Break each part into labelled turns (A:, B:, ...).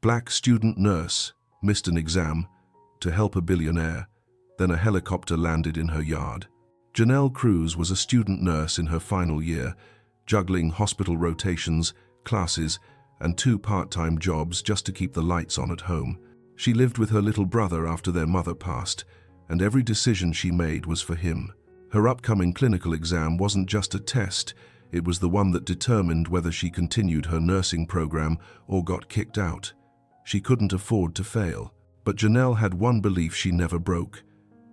A: Black student nurse missed an exam to help a billionaire, then a helicopter landed in her yard. Janelle Cruz was a student nurse in her final year, juggling hospital rotations, classes, and 2 part-time jobs just to keep the lights on at home. She lived with her little brother after their mother passed, and every decision she made was for him. Her upcoming clinical exam wasn't just a test, it was the one that determined whether she continued her nursing program or got kicked out. She couldn't afford to fail. But Janelle had one belief she never broke.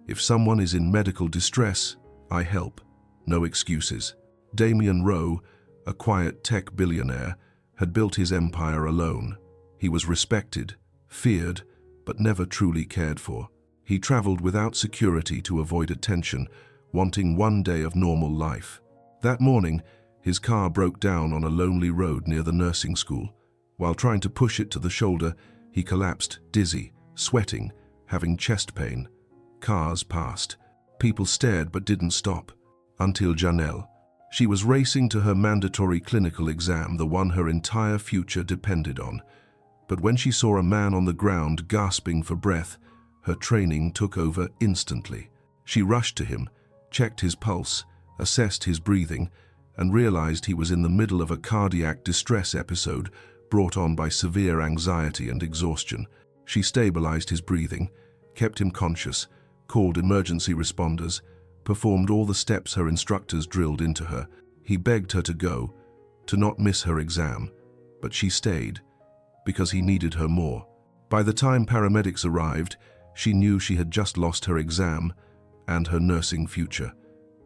A: If someone is in medical distress, I help. No excuses. Damian Rowe, a quiet tech billionaire, had built his empire alone. He was respected, feared, but never truly cared for. He traveled without security to avoid attention, wanting one day of normal life. That morning, his car broke down on a lonely road near the nursing school. While trying to push it to the shoulder, he collapsed, dizzy, sweating, having chest pain. Cars passed. People stared but didn't stop. Until Janelle. She was racing to her mandatory clinical exam, the one her entire future depended on. But when she saw a man on the ground gasping for breath, her training took over instantly. She rushed to him, checked his pulse, assessed his breathing, and realized he was in the middle of a cardiac distress episode brought on by severe anxiety and exhaustion. She stabilized his breathing, kept him conscious, called emergency responders, performed all the steps her instructors drilled into her. He begged her to go, to not miss her exam, but she stayed, because he needed her more. By the time paramedics arrived, she knew she had just lost her exam and her nursing future.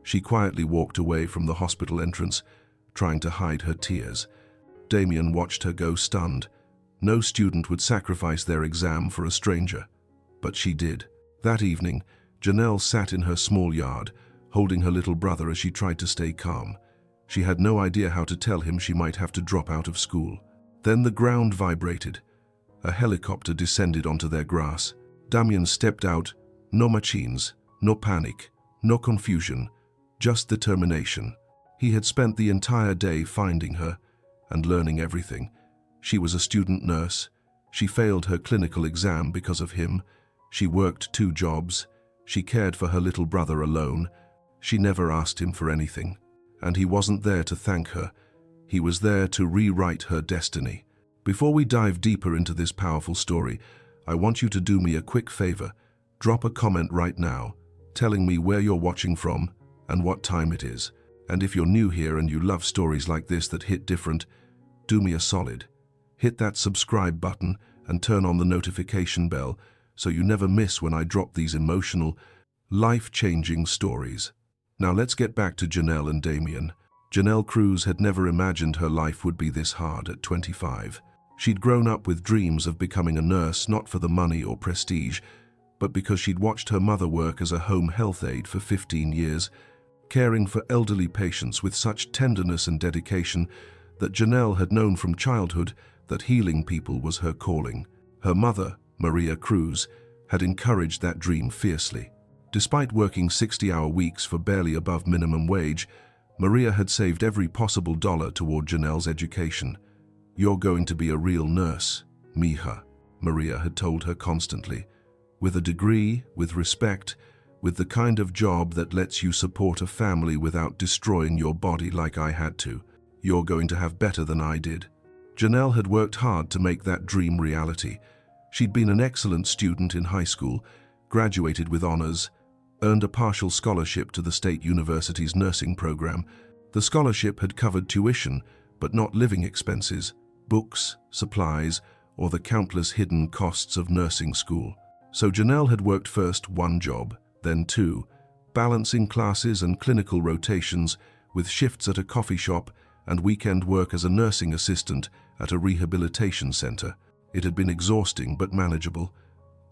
A: She quietly walked away from the hospital entrance, trying to hide her tears. Damian watched her go, stunned. No student would sacrifice their exam for a stranger, but she did. That evening, Janelle sat in her small yard, holding her little brother as she tried to stay calm. She had no idea how to tell him she might have to drop out of school. Then the ground vibrated. A helicopter descended onto their grass. Damian stepped out. No machines, no panic, no confusion, just determination. He had spent the entire day finding her and learning everything. She was a student nurse. She failed her clinical exam because of him. She worked 2 jobs. She cared for her little brother alone. She never asked him for anything. And he wasn't there to thank her. He was there to rewrite her destiny. Before we dive deeper into this powerful story, I want you to do me a quick favor. Drop a comment right now, telling me where you're watching from and what time it is. And if you're new here and you love stories like this that hit different, do me a solid. Hit that subscribe button and turn on the notification bell so you never miss when I drop these emotional, life-changing stories. Now let's get back to Janelle and Damian. Janelle Cruz had never imagined her life would be this hard at 25. She'd grown up with dreams of becoming a nurse, not for the money or prestige, but because she'd watched her mother work as a home health aide for 15 years, caring for elderly patients with such tenderness and dedication that Janelle had known from childhood that healing people was her calling. Her mother, Maria Cruz, had encouraged that dream fiercely. Despite working 60-hour weeks for barely above minimum wage, Maria had saved every possible dollar toward Janelle's education. "You're going to be a real nurse, mija," Maria had told her constantly. "With a degree, with respect, with the kind of job that lets you support a family without destroying your body like I had to. You're going to have better than I did." Janelle had worked hard to make that dream reality. She'd been an excellent student in high school, graduated with honors, earned a partial scholarship to the state university's nursing program. The scholarship had covered tuition, but not living expenses, books, supplies, or the countless hidden costs of nursing school. So Janelle had worked first 1 job, then 2, balancing classes and clinical rotations with shifts at a coffee shop and weekend work as a nursing assistant at a rehabilitation center. It had been exhausting but manageable,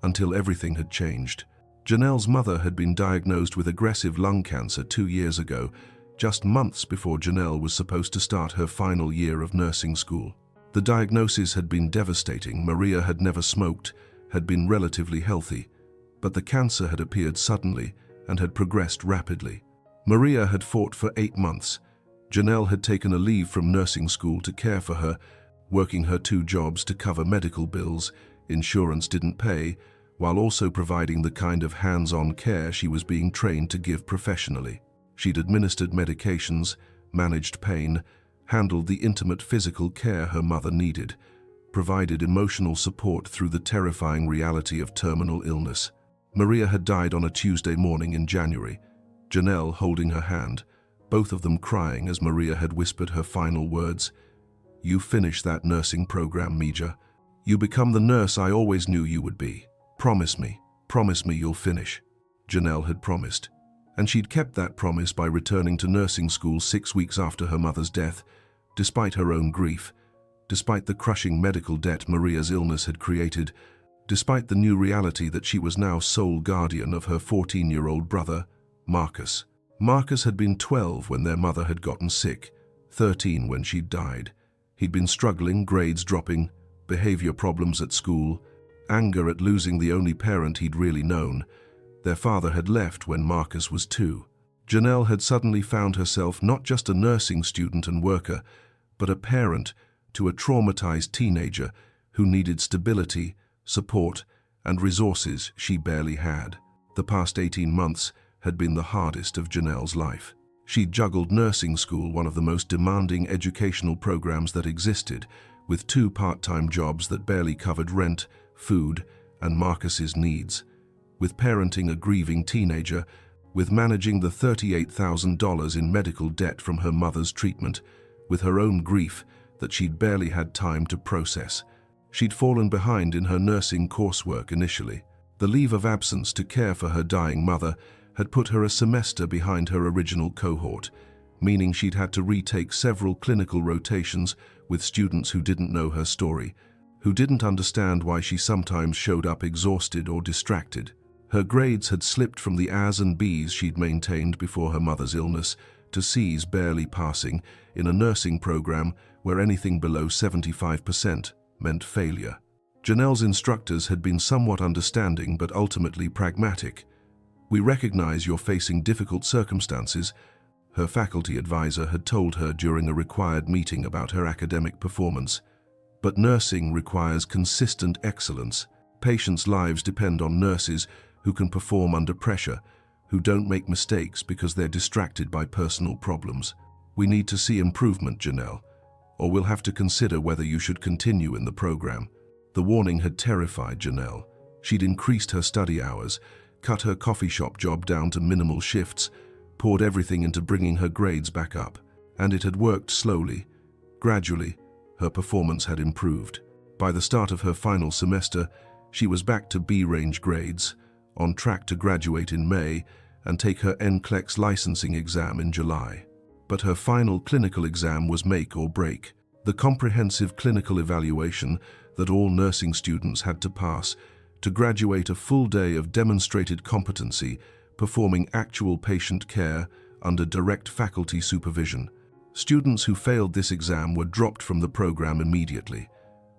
A: until everything had changed. Janelle's mother had been diagnosed with aggressive lung cancer 2 years ago, just months before Janelle was supposed to start her final year of nursing school. The diagnosis had been devastating. Maria had never smoked, had been relatively healthy, but the cancer had appeared suddenly and had progressed rapidly. Maria had fought for 8 months. Janelle had taken a leave from nursing school to care for her, working her 2 jobs to cover medical bills insurance didn't pay, while also providing the kind of hands-on care she was being trained to give professionally. She'd administered medications, managed pain, handled the intimate physical care her mother needed, provided emotional support through the terrifying reality of terminal illness. Maria had died on a Tuesday morning in January, Janelle holding her hand, both of them crying as Maria had whispered her final words. "You finish that nursing program, Mija. You become the nurse I always knew you would be. Promise me you'll finish." Janelle had promised, and she'd kept that promise by returning to nursing school 6 weeks after her mother's death, despite her own grief, despite the crushing medical debt Maria's illness had created, despite the new reality that she was now sole guardian of her 14-year-old brother, Marcus. Marcus had been 12 when their mother had gotten sick, 13 when she'd died. He'd been struggling, grades dropping, behavior problems at school, anger at losing the only parent he'd really known. Their father had left when Marcus was 2. Janelle had suddenly found herself not just a nursing student and worker, but a parent to a traumatized teenager who needed stability, support, and resources she barely had. The past 18 months had been the hardest of Janelle's life. She'd juggled nursing school, one of the most demanding educational programs that existed, with 2 part-time jobs that barely covered rent, food, and Marcus's needs, with parenting a grieving teenager, with managing the $38,000 in medical debt from her mother's treatment, with her own grief that she'd barely had time to process. She'd fallen behind in her nursing coursework initially. The leave of absence to care for her dying mother had put her a semester behind her original cohort, meaning she'd had to retake several clinical rotations with students who didn't know her story, who didn't understand why she sometimes showed up exhausted or distracted. Her grades had slipped from the A's and B's she'd maintained before her mother's illness to C's, barely passing in a nursing program where anything below 75% meant failure. Janelle's instructors had been somewhat understanding but ultimately pragmatic. "We recognize you're facing difficult circumstances," her faculty advisor had told her during a required meeting about her academic performance. "But nursing requires consistent excellence. Patients' lives depend on nurses who can perform under pressure, who don't make mistakes because they're distracted by personal problems. We need to see improvement, Janelle, or we'll have to consider whether you should continue in the program." The warning had terrified Janelle. She'd increased her study hours, cut her coffee shop job down to minimal shifts, poured everything into bringing her grades back up. And it had worked slowly. Gradually, her performance had improved. By the start of her final semester, she was back to B-range grades, on track to graduate in May and take her NCLEX licensing exam in July. But her final clinical exam was make or break. The comprehensive clinical evaluation that all nursing students had to pass to graduate a full day of demonstrated competency, performing actual patient care under direct faculty supervision. Students who failed this exam were dropped from the program immediately.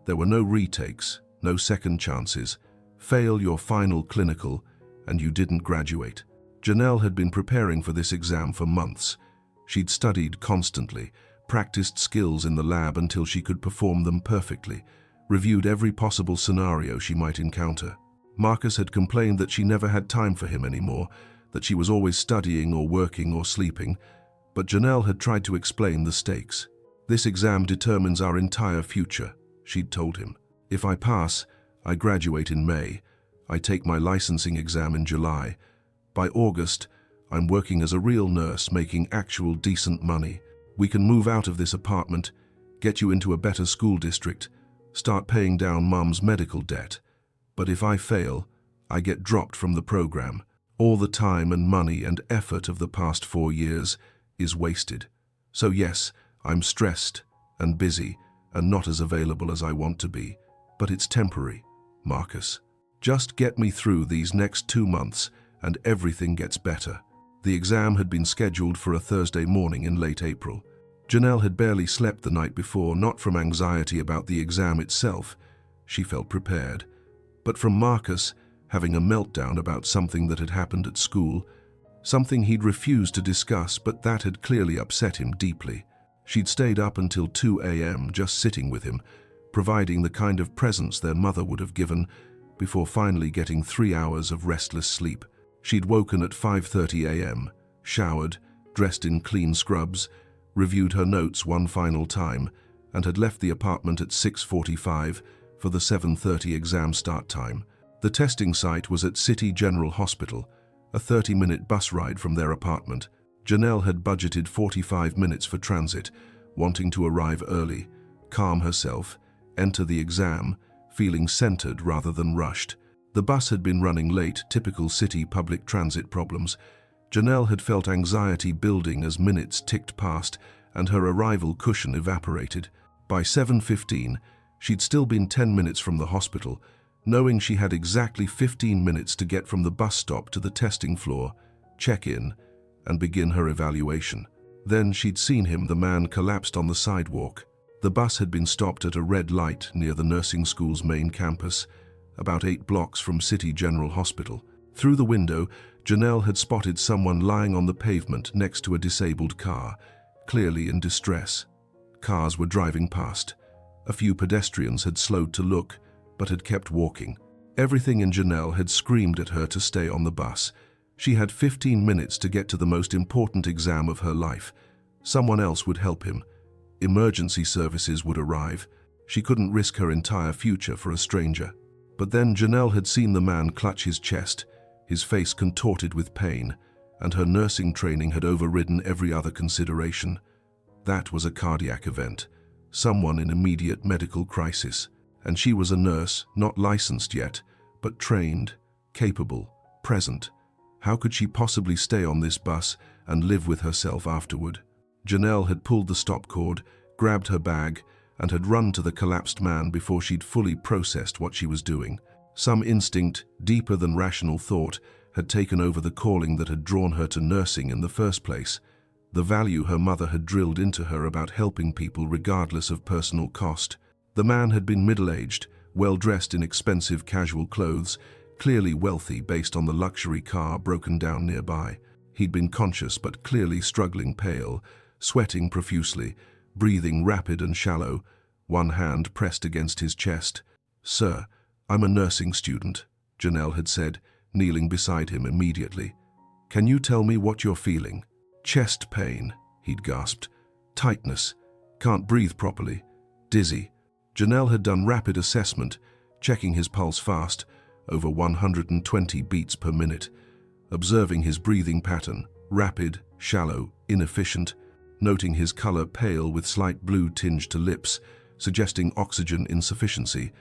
A: There were no retakes, no second chances. Fail your final clinical, and you didn't graduate. Janelle had been preparing for this exam for months. She'd studied constantly, practiced skills in the lab until she could perform them perfectly, reviewed every possible scenario she might encounter. Marcus had complained that she never had time for him anymore, that she was always studying or working or sleeping, but Janelle had tried to explain the stakes. "This exam determines our entire future," she'd told him. "If I pass, I graduate in May. I take my licensing exam in July. By August, I'm working as a real nurse, making actual decent money. We can move out of this apartment, get you into a better school district, start paying down Mom's medical debt. But if I fail, I get dropped from the program. All the time and money and effort of the past 4 years is wasted. So yes, I'm stressed and busy and not as available as I want to be. But it's temporary, Marcus. Just get me through these next 2 months and everything gets better." The exam had been scheduled for a Thursday morning in late April. Janelle had barely slept the night before, not from anxiety about the exam itself. She felt prepared. But from Marcus having a meltdown about something that had happened at school, something he'd refused to discuss, but that had clearly upset him deeply. She'd stayed up until 2 a.m. just sitting with him, providing the kind of presents their mother would have given, before finally getting 3 hours of restless sleep. She'd woken at 5:30 a.m., showered, dressed in clean scrubs, reviewed her notes one final time, and had left the apartment at 6:45 for the 7:30 exam start time. The testing site was at City General Hospital, a 30-minute bus ride from their apartment. Janelle had budgeted 45 minutes for transit, wanting to arrive early, calm herself, enter the exam, feeling centered rather than rushed. The bus had been running late, typical city public transit problems. Janelle had felt anxiety building as minutes ticked past and her arrival cushion evaporated. By 7:15, she'd still been 10 minutes from the hospital, knowing she had exactly 15 minutes to get from the bus stop to the testing floor, check in, and begin her evaluation. Then she'd seen him, the man collapsed on the sidewalk. The bus had been stopped at a red light near the nursing school's main campus, about 8 blocks from City General Hospital. Through the window, Janelle had spotted someone lying on the pavement next to a disabled car, clearly in distress. Cars were driving past. A few pedestrians had slowed to look, but had kept walking. Everything in Janelle had screamed at her to stay on the bus. She had 15 minutes to get to the most important exam of her life. Someone else would help him. Emergency services would arrive. She couldn't risk her entire future for a stranger. But then Janelle had seen the man clutch his chest, his face contorted with pain, and her nursing training had overridden every other consideration. That was a cardiac event, someone in immediate medical crisis. And she was a nurse, not licensed yet, but trained, capable, present. How could she possibly stay on this bus and live with herself afterward? Janelle had pulled the stop cord, grabbed her bag, and had run to the collapsed man before she'd fully processed what she was doing. Some instinct, deeper than rational thought, had taken over the calling that had drawn her to nursing in the first place. The value her mother had drilled into her about helping people regardless of personal cost. The man had been middle-aged, well-dressed in expensive casual clothes, clearly wealthy based on the luxury car broken down nearby. He'd been conscious but clearly struggling pale, sweating profusely, breathing rapid and shallow, one hand pressed against his chest. "Sir, I'm a nursing student," Janelle had said, kneeling beside him immediately. "Can you tell me what you're feeling?" "Chest pain," he'd gasped. "Tightness. Can't breathe properly. Dizzy." Janelle had done rapid assessment, checking his pulse fast, over 120 beats per minute, observing his breathing pattern, rapid, shallow, inefficient, noting his color pale with slight blue tinge to lips, suggesting oxygen insufficiency,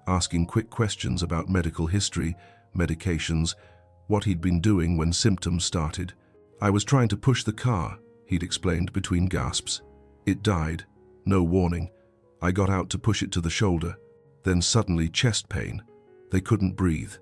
A: asking quick questions about medical history, medications, what he'd been doing when symptoms started. "I was trying to push the car," he'd explained between gasps. "It died. No warning. I got out to push it to the shoulder. Then suddenly chest pain. They couldn't breathe."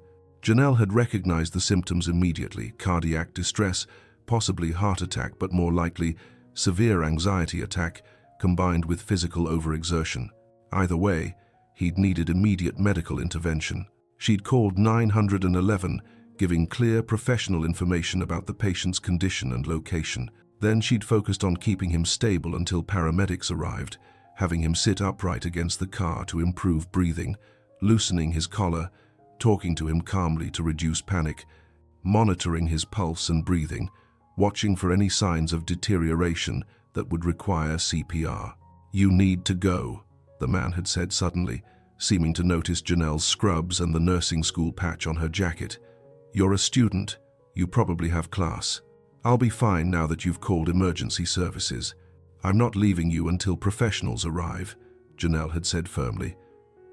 A: Janelle had recognized the symptoms immediately: cardiac distress, possibly heart attack, but more likely severe anxiety attack combined with physical overexertion. Either way, he'd needed immediate medical intervention. She'd called 911, giving clear professional information about the patient's condition and location. Then she'd focused on keeping him stable until paramedics arrived, having him sit upright against the car to improve breathing, loosening his collar, talking to him calmly to reduce panic, monitoring his pulse and breathing, watching for any signs of deterioration that would require CPR. "You need to go," the man had said suddenly, seeming to notice Janelle's scrubs and the nursing school patch on her jacket. "You're a student. You probably have class. I'll be fine now that you've called emergency services. I'm not leaving you until professionals arrive," Janelle had said firmly.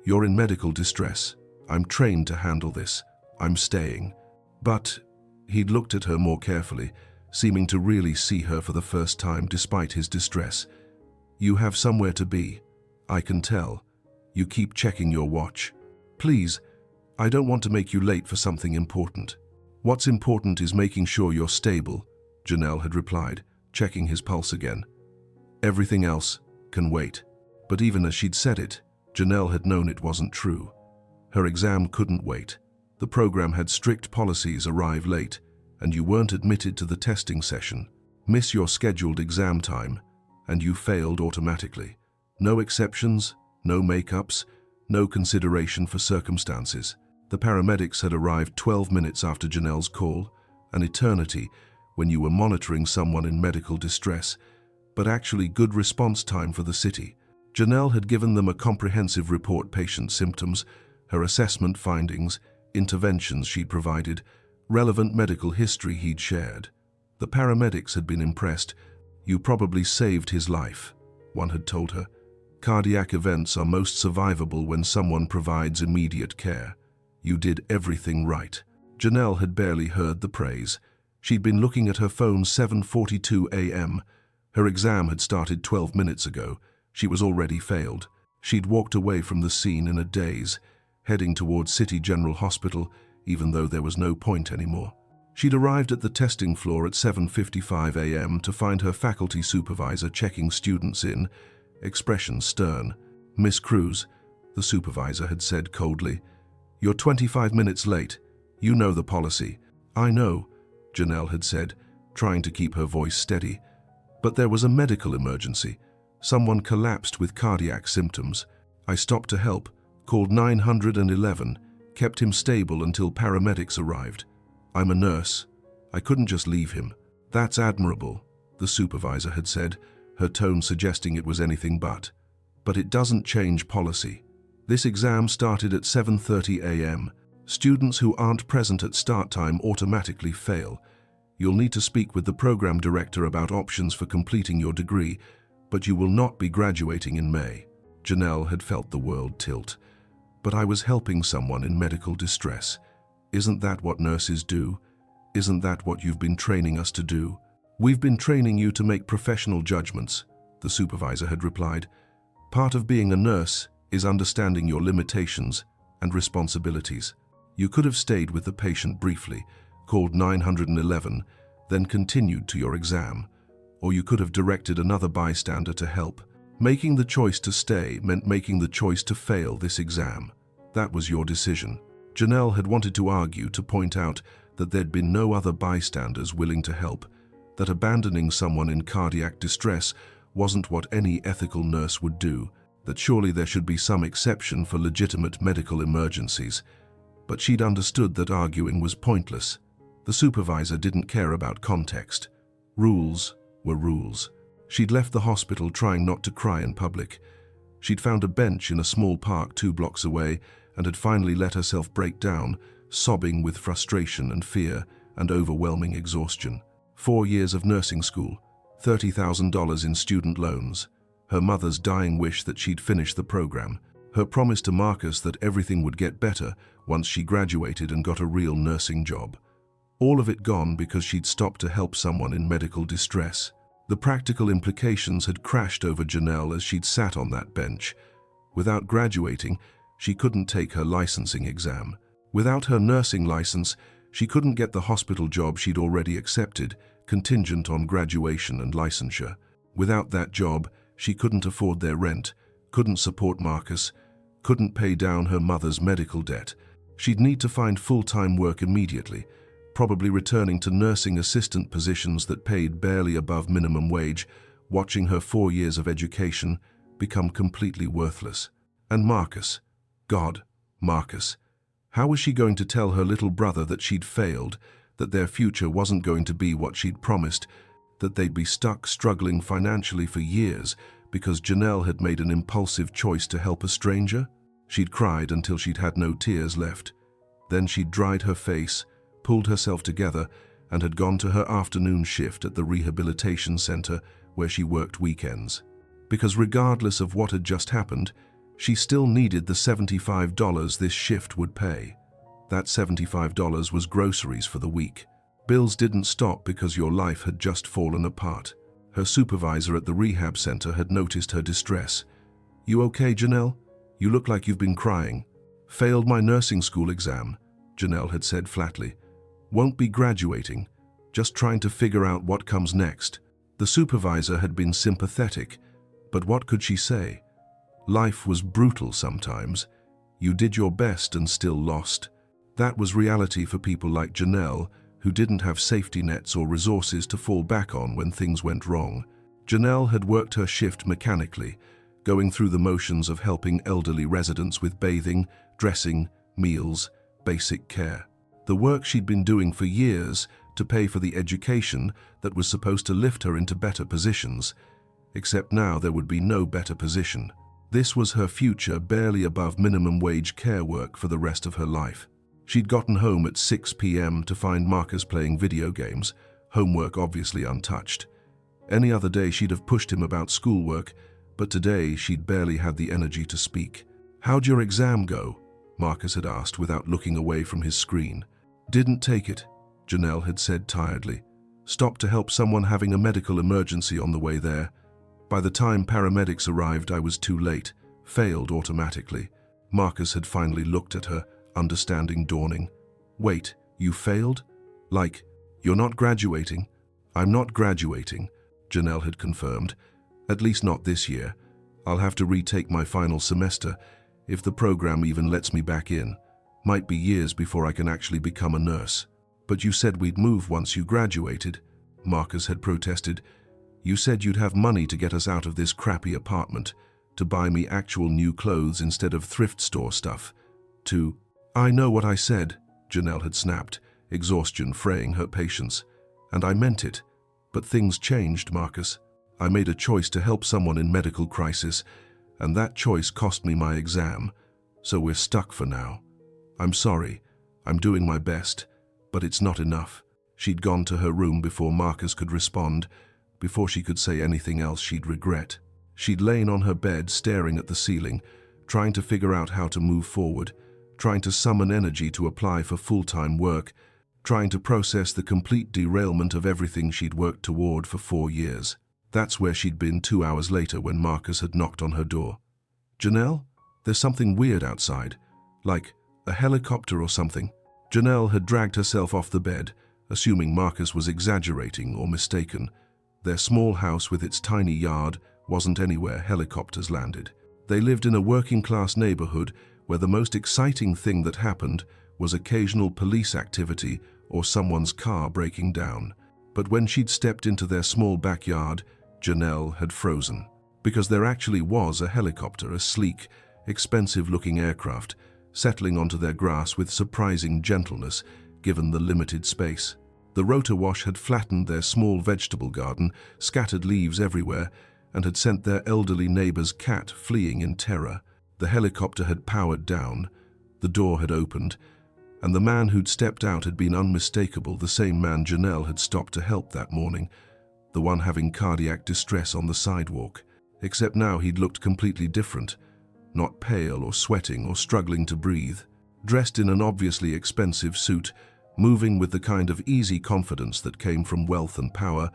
A: "You're in medical distress. I'm trained to handle this. I'm staying." But he'd looked at her more carefully, seeming to really see her for the first time despite his distress. "You have somewhere to be. I can tell. You keep checking your watch. Please, I don't want to make you late for something important." "What's important is making sure you're stable," Janelle had replied, checking his pulse again. "Everything else can wait." But even as she'd said it, Janelle had known it wasn't true. Her exam couldn't wait. The program had strict policies: arrive late, and you weren't admitted to the testing session. Miss your scheduled exam time, and you failed automatically. No exceptions, No makeups, no consideration for circumstances. The paramedics had arrived 12 minutes after Janelle's call, an eternity when you were monitoring someone in medical distress, but actually good response time for the city. Janelle had given them a comprehensive report: patient symptoms, her assessment findings, interventions she'd provided, relevant medical history he'd shared. The paramedics had been impressed. "You probably saved his life," one had told her. "Cardiac events are most survivable when someone provides immediate care. You did everything right." Janelle had barely heard the praise. She'd been looking at her phone 7:42 a.m. Her exam had started 12 minutes ago. She was already failed. She'd walked away from the scene in a daze, heading towards City General Hospital, even though there was no point anymore. She'd arrived at the testing floor at 7:55 a.m. to find her faculty supervisor checking students in, expression stern. "Miss Cruz," the supervisor had said coldly, "you're 25 minutes late. You know the policy." "I know," Janelle had said, trying to keep her voice steady. "But there was a medical emergency. Someone collapsed with cardiac symptoms. I stopped to help, called 911, kept him stable until paramedics arrived. I'm a nurse. I couldn't just leave him." "That's admirable," the supervisor had said, her tone suggesting it was anything but. "But it doesn't change policy. This exam started at 7:30 a.m. Students who aren't present at start time automatically fail. You'll need to speak with the program director about options for completing your degree, but you will not be graduating in May." Janelle had felt the world tilt. "But I was helping someone in medical distress. Isn't that what nurses do? Isn't that what you've been training us to do?" "We've been training you to make professional judgments," the supervisor had replied. "Part of being a nurse is understanding your limitations and responsibilities. You could have stayed with the patient briefly, called 911, then continued to your exam. Or you could have directed another bystander to help. Making the choice to stay meant making the choice to fail this exam. That was your decision." Janelle had wanted to argue, to point out that there'd been no other bystanders willing to help, that abandoning someone in cardiac distress wasn't what any ethical nurse would do, that surely there should be some exception for legitimate medical emergencies. But she'd understood that arguing was pointless. The supervisor didn't care about context. Rules were rules. She'd left the hospital trying not to cry in public. She'd found a bench in a small park 2 blocks away and had finally let herself break down, sobbing with frustration and fear and overwhelming exhaustion. 4 years of nursing school, $30,000 in student loans, her mother's dying wish that she'd finish the program, her promise to Marcus that everything would get better once she graduated and got a real nursing job. All of it gone because she'd stopped to help someone in medical distress. The practical implications had crashed over Janelle as she'd sat on that bench. Without graduating, she couldn't take her licensing exam. Without her nursing license, she couldn't get the hospital job she'd already accepted, contingent on graduation and licensure. Without that job, she couldn't afford their rent, couldn't support Marcus, couldn't pay down her mother's medical debt. She'd need to find full-time work immediately, probably returning to nursing assistant positions that paid barely above minimum wage, watching her 4 years of education become completely worthless. And Marcus, God, Marcus. How was she going to tell her little brother that she'd failed, that their future wasn't going to be what she'd promised, that they'd be stuck struggling financially for years because Janelle had made an impulsive choice to help a stranger? She'd cried until she'd had no tears left. Then she'd dried her face, pulled herself together, and had gone to her afternoon shift at the rehabilitation center where she worked weekends. Because regardless of what had just happened, she still needed the $75 this shift would pay. That $75 was groceries for the week. Bills didn't stop because your life had just fallen apart. Her supervisor at the rehab center had noticed her distress. "You okay, Janelle? You look like you've been crying." "Failed my nursing school exam," Janelle had said flatly. "Won't be graduating, just trying to figure out what comes next." The supervisor had been sympathetic, but what could she say? Life was brutal sometimes. You did your best and still lost. That was reality for people like Janelle, who didn't have safety nets or resources to fall back on when things went wrong. Janelle had worked her shift mechanically, going through the motions of helping elderly residents with bathing, dressing, meals, basic care. The work she'd been doing for years to pay for the education that was supposed to lift her into better positions, except now there would be no better position. This was her future, barely above minimum wage care work for the rest of her life. She'd gotten home at 6 p.m. to find Marcus playing video games, homework obviously untouched. Any other day she'd have pushed him about schoolwork, but today she'd barely had the energy to speak. "How'd your exam go?" Marcus had asked without looking away from his screen. "Didn't take it," Janelle had said tiredly. "Stopped to help someone having a medical emergency on the way there. By the time paramedics arrived, I was too late. Failed automatically." Marcus had finally looked at her, understanding dawning. "Wait, you failed? Like, you're not graduating?" "I'm not graduating," Janelle had confirmed. "At least not this year. I'll have to retake my final semester, if the program even lets me back in. Might be years before I can actually become a nurse." "But you said we'd move once you graduated," Marcus had protested. "You said you'd have money to get us out of this crappy apartment, to buy me actual new clothes instead of thrift store stuff, to—" "I know what I said," Janelle had snapped, exhaustion fraying her patience. "And I meant it. But things changed, Marcus. I made a choice to help someone in medical crisis, and that choice cost me my exam, so we're stuck for now. I'm sorry. I'm doing my best, but it's not enough." She'd gone to her room before Marcus could respond, before she could say anything else she'd regret. She'd lain on her bed staring at the ceiling, trying to figure out how to move forward, trying to summon energy to apply for full-time work, trying to process the complete derailment of everything she'd worked toward for 4 years. That's where she'd been 2 hours later when Marcus had knocked on her door. "Janelle, there's something weird outside, like a helicopter or something." Janelle had dragged herself off the bed, assuming Marcus was exaggerating or mistaken. Their small house with its tiny yard wasn't anywhere helicopters landed. They lived in a working-class neighborhood where the most exciting thing that happened was occasional police activity or someone's car breaking down. But when she'd stepped into their small backyard, Janelle had frozen. Because there actually was a helicopter, a sleek, expensive-looking aircraft, settling onto their grass with surprising gentleness, given the limited space. The rotor wash had flattened their small vegetable garden, scattered leaves everywhere, and had sent their elderly neighbor's cat fleeing in terror. The helicopter had powered down, the door had opened, and the man who'd stepped out had been unmistakable, the same man Janelle had stopped to help that morning, the one having cardiac distress on the sidewalk. Except now he'd looked completely different, not pale or sweating or struggling to breathe. Dressed in an obviously expensive suit, moving with the kind of easy confidence that came from wealth and power,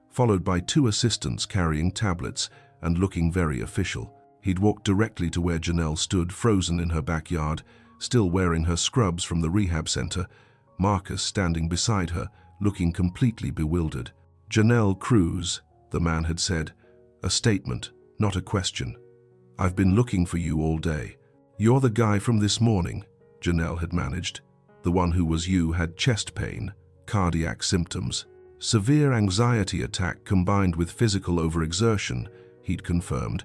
A: followed by 2 assistants carrying tablets and looking very official. He'd walked directly to where Janelle stood, frozen in her backyard, still wearing her scrubs from the rehab center, Marcus standing beside her, looking completely bewildered. "Janelle Cruz," the man had said, a statement, not a question. "I've been looking for you all day. You're the guy from this morning," Janelle had managed. "The one who was you had chest pain, cardiac symptoms, severe anxiety attack combined with physical overexertion," he'd confirmed.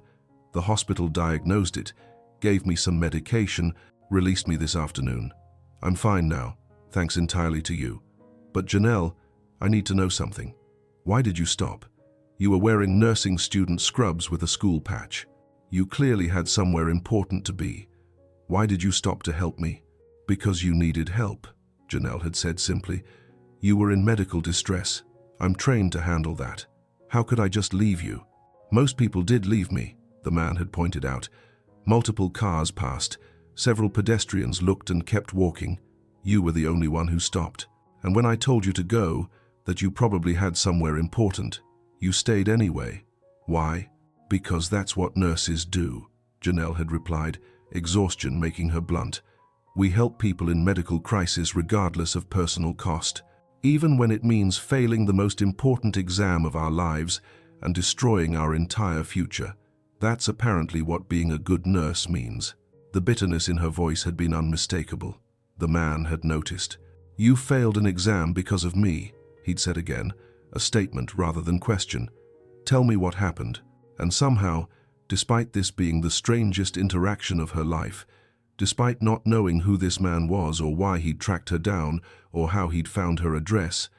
A: "The hospital diagnosed it, gave me some medication, released me this afternoon. I'm fine now, thanks entirely to you. But Janelle, I need to know something. Why did you stop? You were wearing nursing student scrubs with a school patch. You clearly had somewhere important to be. Why did you stop to help me?" "Because you needed help," Janelle had said simply. "You were in medical distress. I'm trained to handle that. How could I just leave you?" "Most people did leave me," the man had pointed out. "Multiple cars passed. Several pedestrians looked and kept walking. You were the only one who stopped. And when I told you to go, that you probably had somewhere important, you stayed anyway. Why?" "Because that's what nurses do," Janelle had replied, exhaustion making her blunt. "We help people in medical crisis regardless of personal cost, even when it means failing the most important exam of our lives and destroying our entire future. That's apparently what being a good nurse means." The bitterness in her voice had been unmistakable. The man had noticed. "You failed an exam because of me," he'd said again, a statement rather than question. "Tell me what happened." And somehow, Despite this being the strangest interaction of her life, despite not knowing who this man was or why he'd tracked her down or how he'd found her address,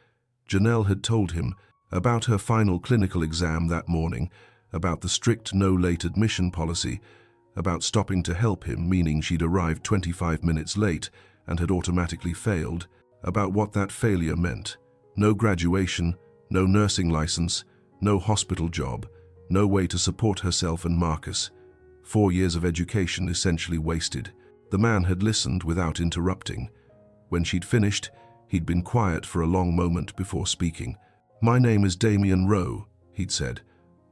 A: Janelle had told him about her final clinical exam that morning, about the strict no-late admission policy, about stopping to help him, meaning she'd arrived 25 minutes late and had automatically failed, about what that failure meant. No graduation, no nursing license, no hospital job, no way to support herself and Marcus. 4 years of education essentially wasted. The man had listened without interrupting. When she'd finished, he'd been quiet for a long moment before speaking. "My name is Damien Rowe," he'd said.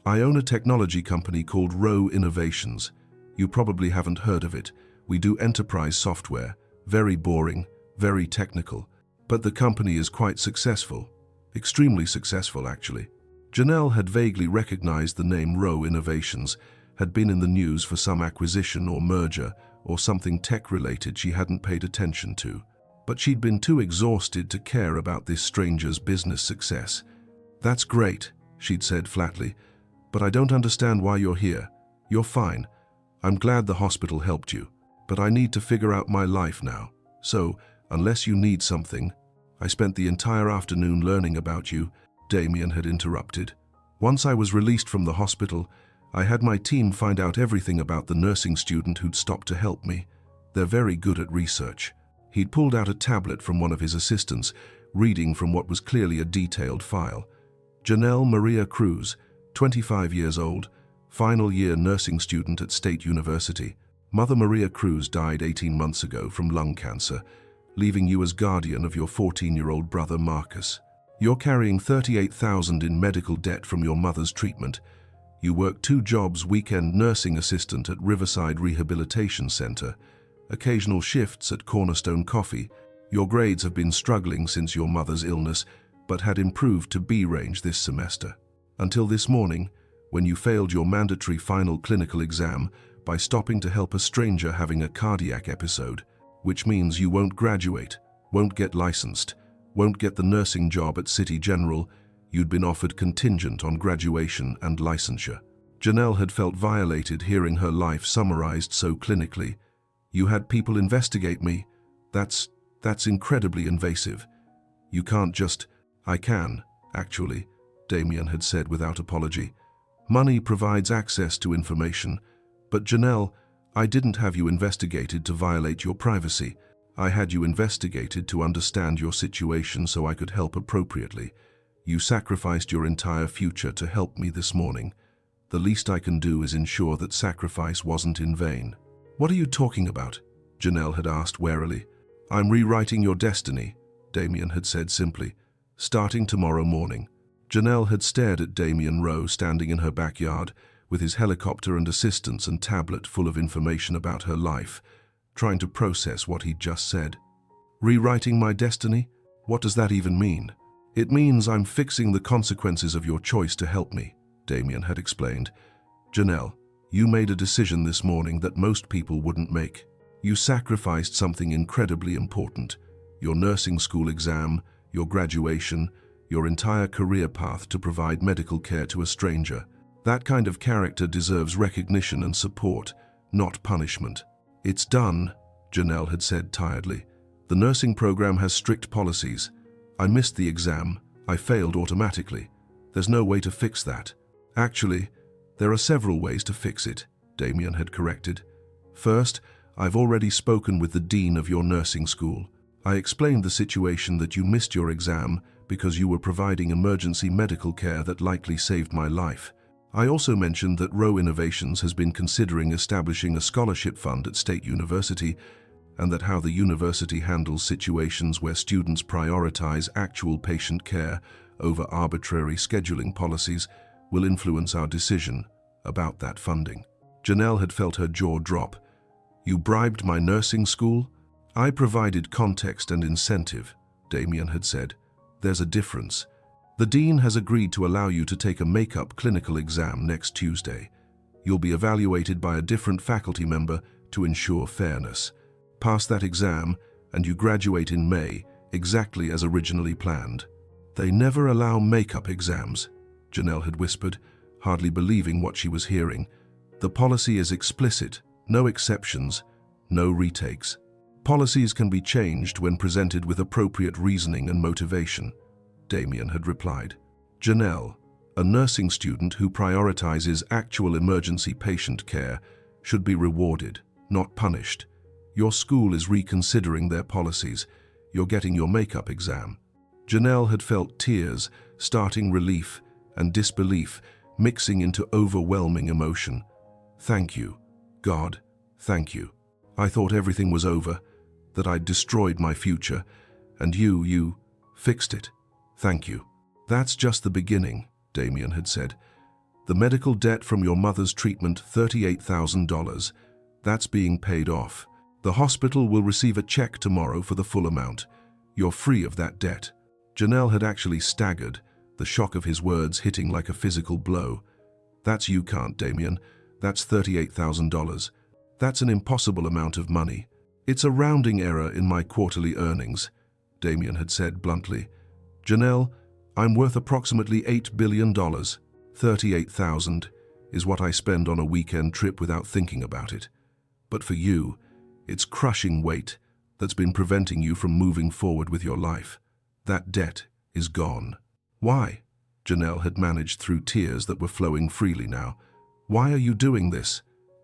A: "I own a technology company called Rowe Innovations. You probably haven't heard of it. We do enterprise software. Very boring, very technical. But the company is quite successful. Extremely successful, actually." Janelle had vaguely recognized the name Rowe Innovations, had been in the news for some acquisition or merger or something tech-related she hadn't paid attention to. But she'd been too exhausted to care about this stranger's business success. "That's great," she'd said flatly, "but I don't understand why you're here. You're fine. I'm glad the hospital helped you, but I need to figure out my life now. So, unless you need something..." "I spent the entire afternoon learning about you," Damien had interrupted. "Once I was released from the hospital, I had my team find out everything about the nursing student who'd stopped to help me. They're very good at research." He'd pulled out a tablet from one of his assistants, reading from what was clearly a detailed file. Janelle Maria Cruz, 25 years old, final year nursing student at State University. Mother Maria Cruz died 18 months ago from lung cancer, leaving you as guardian of your 14-year-old brother Marcus. You're carrying $38,000 in medical debt from your mother's treatment. You work 2 jobs: weekend nursing assistant at Riverside Rehabilitation Center, occasional shifts at Cornerstone Coffee. Your grades have been struggling since your mother's illness, but had improved to B range this semester. Until this morning, when you failed your mandatory final clinical exam by stopping to help a stranger having a cardiac episode, which means you won't graduate, won't get licensed, won't get the nursing job at City General. You'd been offered contingent on graduation and licensure. Janelle had felt violated hearing her life summarized so clinically. "You had people investigate me. That's incredibly invasive. You can't just..." "I can, actually," Damien had said without apology. "Money provides access to information. But Janelle, I didn't have you investigated to violate your privacy. I had you investigated to understand your situation so I could help appropriately. You sacrificed your entire future to help me this morning. The least I can do is ensure that sacrifice wasn't in vain." "What are you talking about?" Janelle had asked warily. "I'm rewriting your destiny," Damien had said simply, "starting tomorrow morning." Janelle had stared at Damien Rowe standing in her backyard with his helicopter and assistants and tablet full of information about her life, trying to process what he'd just said. "Rewriting my destiny? What does that even mean?" "It means I'm fixing the consequences of your choice to help me," Damien had explained. "Janelle, you made a decision this morning that most people wouldn't make. You sacrificed something incredibly important: your nursing school exam, your graduation, your entire career path to provide medical care to a stranger. That kind of character deserves recognition and support, not punishment." "It's done," Janelle had said tiredly. "The nursing program has strict policies. I missed the exam. I failed automatically. There's no way to fix that." "Actually, there are several ways to fix it," Damien had corrected. "First, I've already spoken with the dean of your nursing school. I explained the situation that you missed your exam because you were providing emergency medical care that likely saved my life. I also mentioned that Rowe Innovations has been considering establishing a scholarship fund at State University, and that how the university handles situations where students prioritize actual patient care over arbitrary scheduling policies will influence our decision about that funding." Janelle had felt her jaw drop. "You bribed my nursing school?" "I provided context and incentive," Damien had said. "There's a difference. The dean has agreed to allow you to take a makeup clinical exam next Tuesday. You'll be evaluated by a different faculty member to ensure fairness. Pass that exam, and you graduate in May, exactly as originally planned." "They never allow makeup exams," Janelle had whispered, hardly believing what she was hearing. The policy is explicit, no exceptions, no retakes. Policies can be changed when presented with appropriate reasoning and motivation, Damien had replied. Janelle, a nursing student who prioritizes actual emergency patient care, should be rewarded, not punished. Your school is reconsidering their policies. You're getting your makeup exam. Janelle had felt tears, starting relief and disbelief, mixing into overwhelming emotion. Thank you, God, thank you. I thought everything was over, that I'd destroyed my future, and you fixed it. Thank you. That's just the beginning, Damien had said. The medical debt from your mother's treatment, $38,000. That's being paid off. The hospital will receive a check tomorrow for the full amount. You're free of that debt. Janelle had actually staggered, the shock of his words hitting like a physical blow. That's you can't, Damien. That's $38,000. That's an impossible amount of money. It's a rounding error in my quarterly earnings, Damien had said bluntly. Janelle, I'm worth approximately $8 billion. $38,000 is what I spend on a weekend trip without thinking about it. But for you, it's crushing weight that's been preventing you from moving forward with your life. That debt is gone. Why? Janelle had managed through tears that were flowing freely now. Why are you doing this?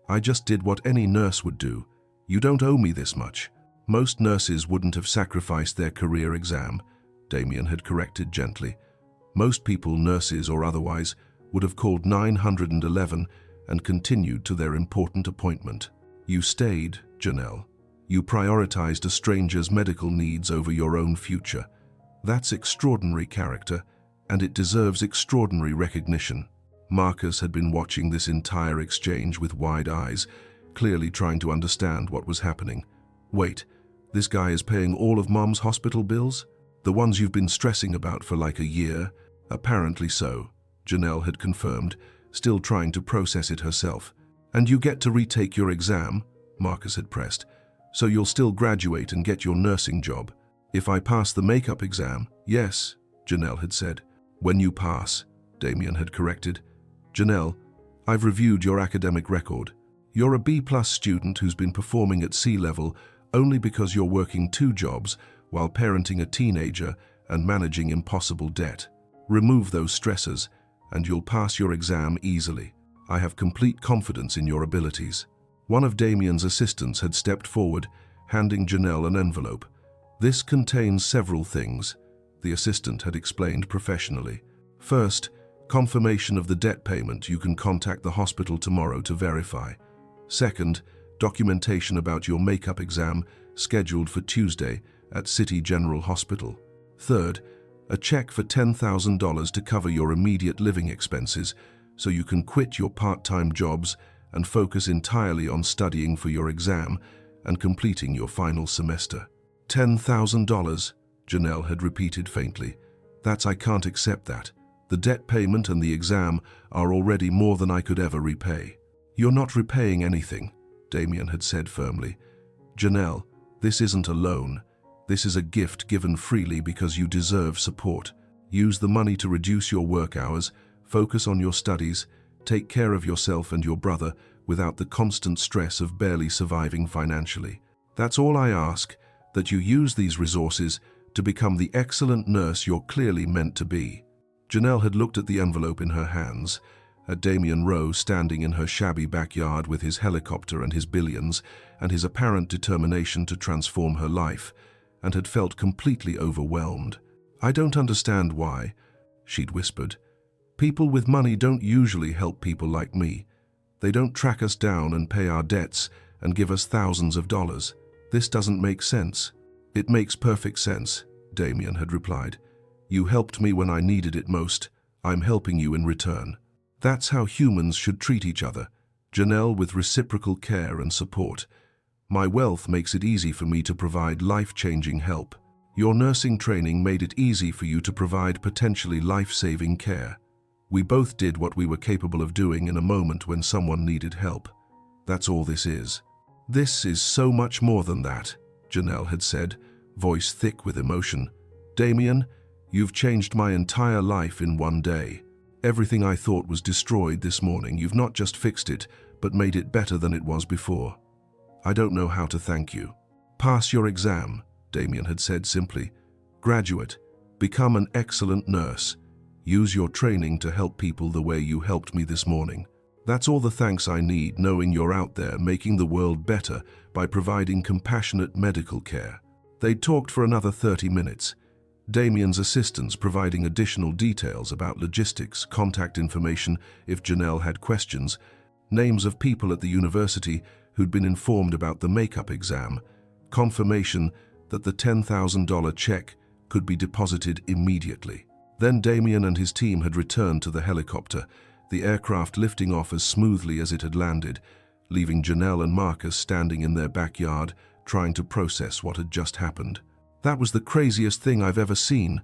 A: I just did what any nurse would do. You don't owe me this much. Most nurses wouldn't have sacrificed their career exam, Damien had corrected gently. Most people, nurses or otherwise, would have called 911 and continued to their important appointment. You stayed, Janelle. You prioritized a stranger's medical needs over your own future. That's extraordinary character, and it deserves extraordinary recognition. Marcus had been watching this entire exchange with wide eyes, clearly trying to understand what was happening. Wait, this guy is paying all of Mom's hospital bills? The ones you've been stressing about for like a year? Apparently so, Janelle had confirmed, still trying to process it herself. And you get to retake your exam, Marcus had pressed, so you'll still graduate and get your nursing job. If I pass the makeup exam, yes, Janelle had said. When you pass, Damien had corrected. Janelle, I've reviewed your academic record. You're a B-plus student who's been performing at C-level only because you're working 2 jobs while parenting a teenager and managing impossible debt. Remove those stressors, and you'll pass your exam easily. I have complete confidence in your abilities. One of Damien's assistants had stepped forward, handing Janelle an envelope. This contains several things, the assistant had explained professionally. First, confirmation of the debt payment. You can contact the hospital tomorrow to verify. Second, documentation about your makeup exam scheduled for Tuesday at City General Hospital. Third, a check for $10,000 to cover your immediate living expenses so you can quit your part-time jobs and focus entirely on studying for your exam and completing your final semester. $10,000, Janelle had repeated faintly. I can't accept that. The debt payment and the exam are already more than I could ever repay. You're not repaying anything, Damien had said firmly. Janelle, this isn't a loan. This is a gift given freely because you deserve support. Use the money to reduce your work hours, focus on your studies, take care of yourself and your brother without the constant stress of barely surviving financially. That's all I ask, that you use these resources to become the excellent nurse you're clearly meant to be. Janelle had looked at the envelope in her hands, at Damien Rowe standing in her shabby backyard with his helicopter and his billions and his apparent determination to transform her life, and had felt completely overwhelmed. I don't understand why, she'd whispered. People with money don't usually help people like me. They don't track us down and pay our debts and give us thousands of dollars. This doesn't make sense. It makes perfect sense, Damien had replied. You helped me when I needed it most. I'm helping you in return. That's how humans should treat each other, Janelle, with reciprocal care and support. My wealth makes it easy for me to provide life-changing help. Your nursing training made it easy for you to provide potentially life-saving care. We both did what we were capable of doing in a moment when someone needed help. That's all this is. This is so much more than that, Janelle had said, voice thick with emotion. Damien, you've changed my entire life in one day. Everything I thought was destroyed this morning, you've not just fixed it, but made it better than it was before. I don't know how to thank you. Pass your exam, Damien had said simply. Graduate, become an excellent nurse. Use your training to help people the way you helped me this morning. That's all the thanks I need, knowing you're out there making the world better by providing compassionate medical care. They talked for another 30 minutes. Damien's assistants providing additional details about logistics, contact information if Janelle had questions, names of people at the university who'd been informed about the makeup exam, confirmation that the $10,000 check could be deposited immediately. Then Damien and his team had returned to the helicopter, the aircraft lifting off as smoothly as it had landed, leaving Janelle and Marcus standing in their backyard trying to process what had just happened. That was the craziest thing I've ever seen,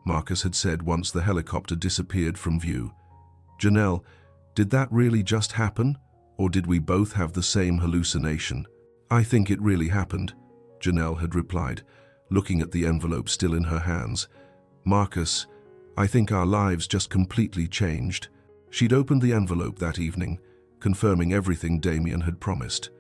A: Marcus had said once the helicopter disappeared from view. Janelle, did that really just happen? Or did we both have the same hallucination? I think it really happened, Janelle had replied, looking at the envelope still in her hands. Marcus, I think our lives just completely changed. She'd opened the envelope that evening, confirming everything Damien had promised.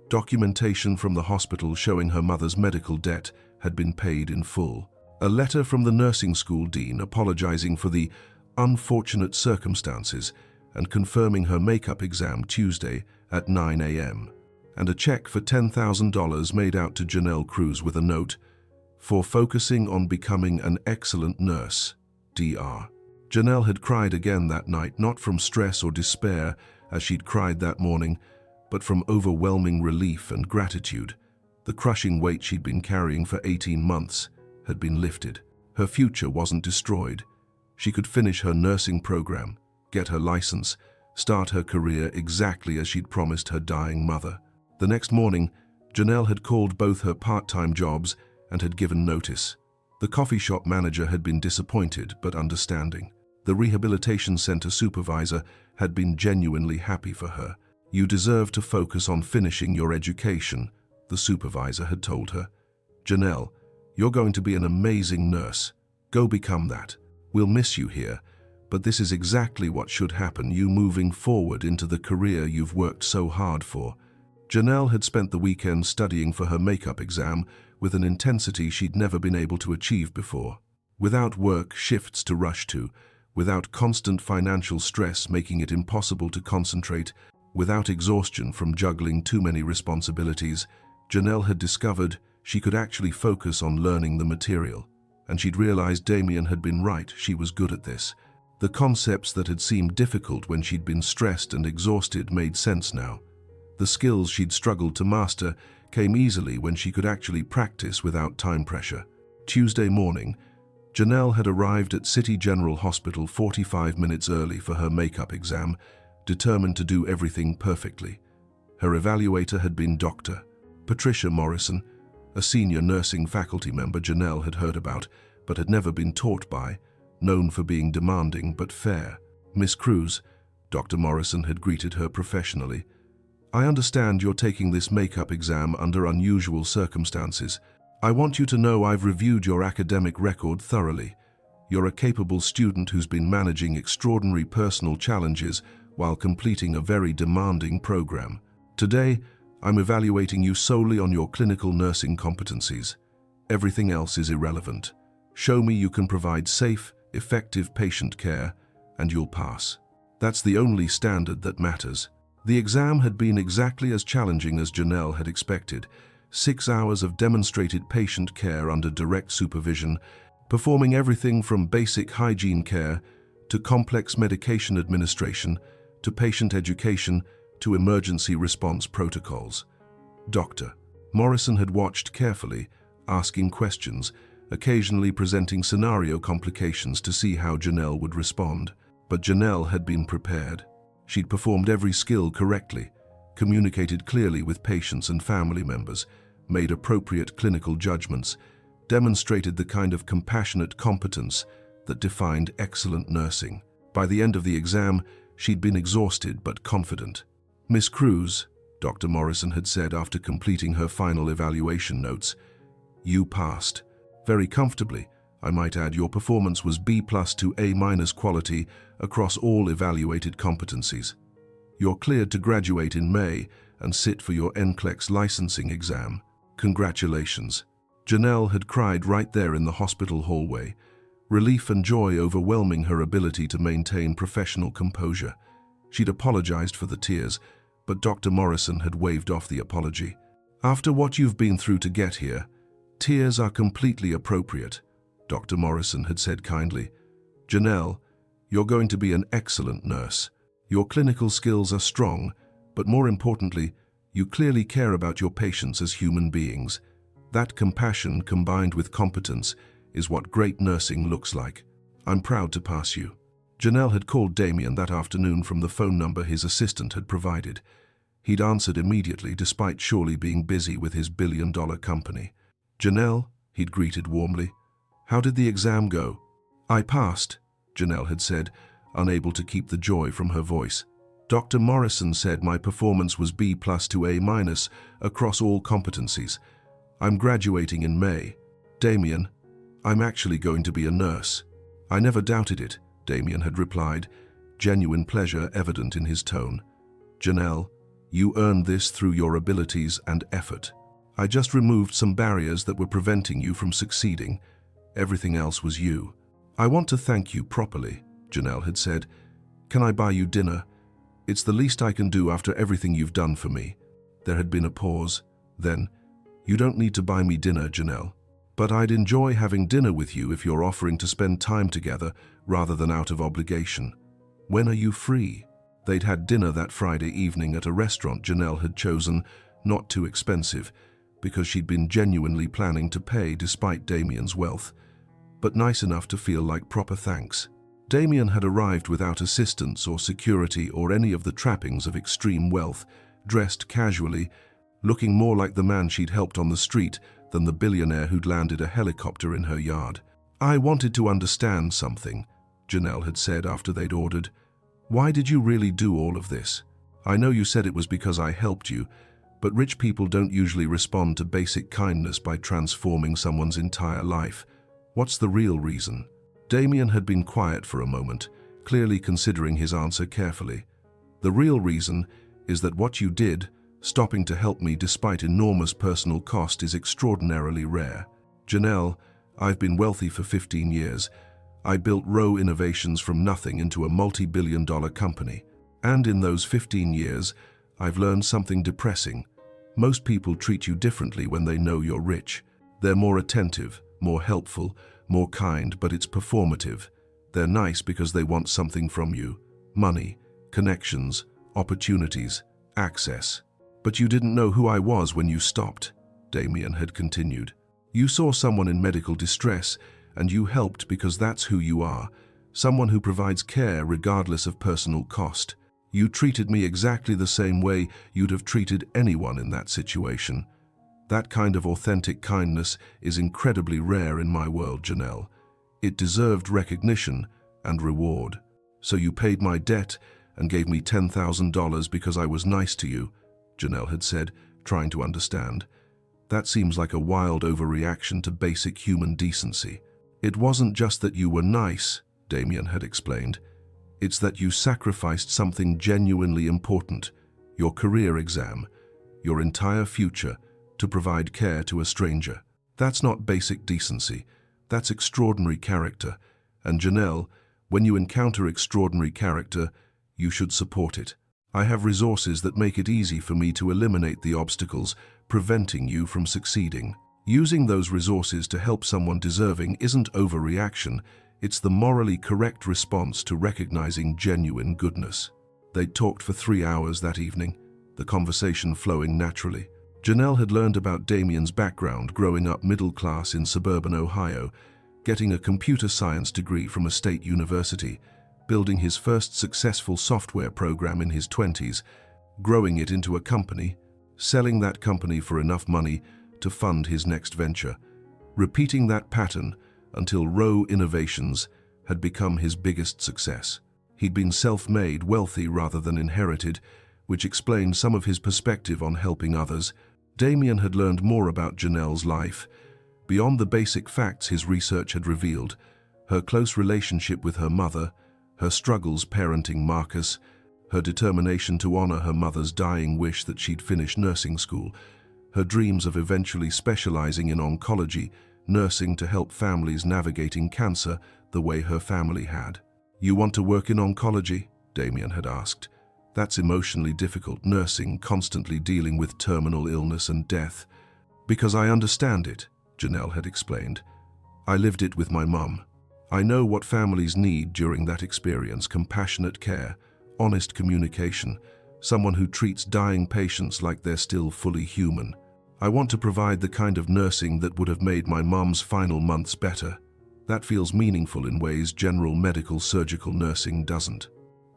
A: Documentation from the hospital showing her mother's medical debt had been paid in full. A letter from the nursing school dean apologizing for the unfortunate circumstances and confirming her makeup exam Tuesday at 9 a.m. And a check for $10,000 made out to Janelle Cruz with a note, "For focusing on becoming an excellent nurse, Dr." Janelle had cried again that night, not from stress or despair as she'd cried that morning, but from overwhelming relief and gratitude. The crushing weight she'd been carrying for 18 months had been lifted. Her future wasn't destroyed. She could finish her nursing program, get her license, start her career exactly as she'd promised her dying mother. The next morning, Janelle had called both her part-time jobs and had given notice. The coffee shop manager had been disappointed but understanding. The rehabilitation center supervisor had been genuinely happy for her. You deserve to focus on finishing your education, the supervisor had told her. Janelle, you're going to be an amazing nurse. Go become that. We'll miss you here, but this is exactly what should happen, you moving forward into the career you've worked so hard for. Janelle had spent the weekend studying for her makeup exam with an intensity she'd never been able to achieve before. Without work shifts to rush to, without constant financial stress making it impossible to concentrate, without exhaustion from juggling too many responsibilities, Janelle had discovered she could actually focus on learning the material. And she'd realized Damien had been right, she was good at this. The concepts that had seemed difficult when she'd been stressed and exhausted made sense now. The skills she'd struggled to master came easily when she could actually practice without time pressure. Tuesday morning, Janelle had arrived at City General Hospital 45 minutes early for her makeup exam, determined to do everything perfectly. Her evaluator had been Dr. Patricia Morrison, a senior nursing faculty member Janelle had heard about but had never been taught by, known for being demanding but fair. Miss Cruz, Dr. Morrison had greeted her professionally. I understand you're taking this makeup exam under unusual circumstances. I want you to know I've reviewed your academic record thoroughly. You're a capable student who's been managing extraordinary personal challenges while completing a very demanding program. Today, I'm evaluating you solely on your clinical nursing competencies. Everything else is irrelevant. Show me you can provide safe, effective patient care, and you'll pass. That's the only standard that matters. The exam had been exactly as challenging as Janelle had expected. 6 hours of demonstrated patient care under direct supervision, performing everything from basic hygiene care to complex medication administration to patient education to emergency response protocols. Dr. Morrison had watched carefully, asking questions, occasionally presenting scenario complications to see how Janelle would respond. But Janelle had been prepared. She'd performed every skill correctly, communicated clearly with patients and family members, made appropriate clinical judgments, demonstrated the kind of compassionate competence that defined excellent nursing. By the end of the exam, she'd been exhausted but confident. Miss Cruz, Dr. Morrison had said after completing her final evaluation notes, you passed. Very comfortably, I might add. Your performance was B+ to A- quality across all evaluated competencies. You're cleared to graduate in May and sit for your NCLEX licensing exam. Congratulations. Janelle had cried right there in the hospital hallway, relief and joy overwhelming her ability to maintain professional composure. She'd apologized for the tears, but Dr. Morrison had waved off the apology. After what you've been through to get here, tears are completely appropriate, Dr. Morrison had said kindly. Janelle, you're going to be an excellent nurse. Your clinical skills are strong, but more importantly, you clearly care about your patients as human beings. That compassion combined with competence is what great nursing looks like. I'm proud to pass you. Janelle had called Damien that afternoon from the phone number his assistant had provided. He'd answered immediately despite surely being busy with his billion-dollar company. Janelle, he'd greeted warmly. How did the exam go? I passed, Janelle had said, unable to keep the joy from her voice. Dr. Morrison said my performance was B+ to A- across all competencies. I'm graduating in May. Damien, I'm actually going to be a nurse. I never doubted it, Damien had replied, genuine pleasure evident in his tone. Janelle, you earned this through your abilities and effort. I just removed some barriers that were preventing you from succeeding. Everything else was you. I want to thank you properly, Janelle had said. Can I buy you dinner? It's the least I can do after everything you've done for me. There had been a pause. Then, you don't need to buy me dinner, Janelle. But I'd enjoy having dinner with you if you're offering to spend time together rather than out of obligation. When are you free? They'd had dinner that Friday evening at a restaurant Janelle had chosen, not too expensive, because she'd been genuinely planning to pay despite Damien's wealth, but nice enough to feel like proper thanks. Damien had arrived without assistance or security or any of the trappings of extreme wealth, dressed casually, looking more like the man she'd helped on the street than the billionaire who'd landed a helicopter in her yard. I wanted to understand something, Janelle had said after they'd ordered. Why did you really do all of this? I know you said it was because I helped you, but rich people don't usually respond to basic kindness by transforming someone's entire life. What's the real reason? Damien had been quiet for a moment, clearly considering his answer carefully. The real reason is that what you did, stopping to help me despite enormous personal cost, is extraordinarily rare. Janelle, I've been wealthy for 15 years. I built Rowe Innovations from nothing into a multi-billion-dollar company. And in those 15 years, I've learned something depressing. Most people treat you differently when they know you're rich. They're more attentive, more helpful, more kind, but it's performative. They're nice because they want something from you. Money, connections, opportunities, access. But you didn't know who I was when you stopped, Damien had continued. You saw someone in medical distress, and you helped because that's who you are, someone who provides care regardless of personal cost. You treated me exactly the same way you'd have treated anyone in that situation. That kind of authentic kindness is incredibly rare in my world, Janelle. It deserved recognition and reward. So you paid my debt and gave me $10,000 because I was nice to you, Janelle had said, trying to understand. That seems like a wild overreaction to basic human decency. It wasn't just that you were nice, Damien had explained. It's that you sacrificed something genuinely important, your career exam, your entire future, to provide care to a stranger. That's not basic decency. That's extraordinary character. And Janelle, when you encounter extraordinary character, you should support it. I have resources that make it easy for me to eliminate the obstacles preventing you from succeeding. Using those resources to help someone deserving isn't overreaction, it's the morally correct response to recognizing genuine goodness. They'd talked for 3 hours that evening, the conversation flowing naturally. Janelle had learned about Damien's background growing up middle class in suburban Ohio, getting a computer science degree from a state university, building his first successful software program in his 20s, growing it into a company, selling that company for enough money to fund his next venture, repeating that pattern until Rowe Innovations had become his biggest success. He'd been self-made, wealthy rather than inherited, which explained some of his perspective on helping others. Damien had learned more about Janelle's life. Beyond the basic facts his research had revealed, her close relationship with her mother, her struggles parenting Marcus, Her determination to honor her mother's dying wish that she'd finish nursing school, her dreams of eventually specializing in oncology, nursing to help families navigating cancer the way her family had. "You want to work in oncology?" Damien had asked. "That's emotionally difficult, nursing, constantly dealing with terminal illness and death." "Because I understand it," Janelle had explained. "I lived it with my mum. I know what families need during that experience: compassionate care, honest communication, someone who treats dying patients like they're still fully human. I want to provide the kind of nursing that would have made my mum's final months better. That feels meaningful in ways general medical surgical nursing doesn't."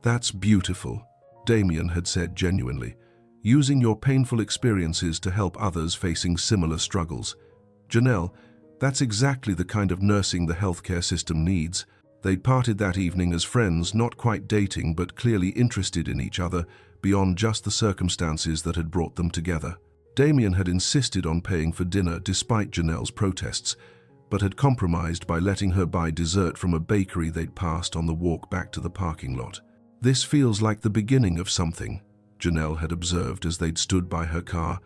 A: "That's beautiful," Damien had said genuinely. "Using your painful experiences to help others facing similar struggles. Janelle, that's exactly the kind of nursing the healthcare system needs." They'd parted that evening as friends, not quite dating but clearly interested in each other beyond just the circumstances that had brought them together. Damien had insisted on paying for dinner despite Janelle's protests, but had compromised by letting her buy dessert from a bakery they'd passed on the walk back to the parking lot. "This feels like the beginning of something," Janelle had observed as they'd stood by her car.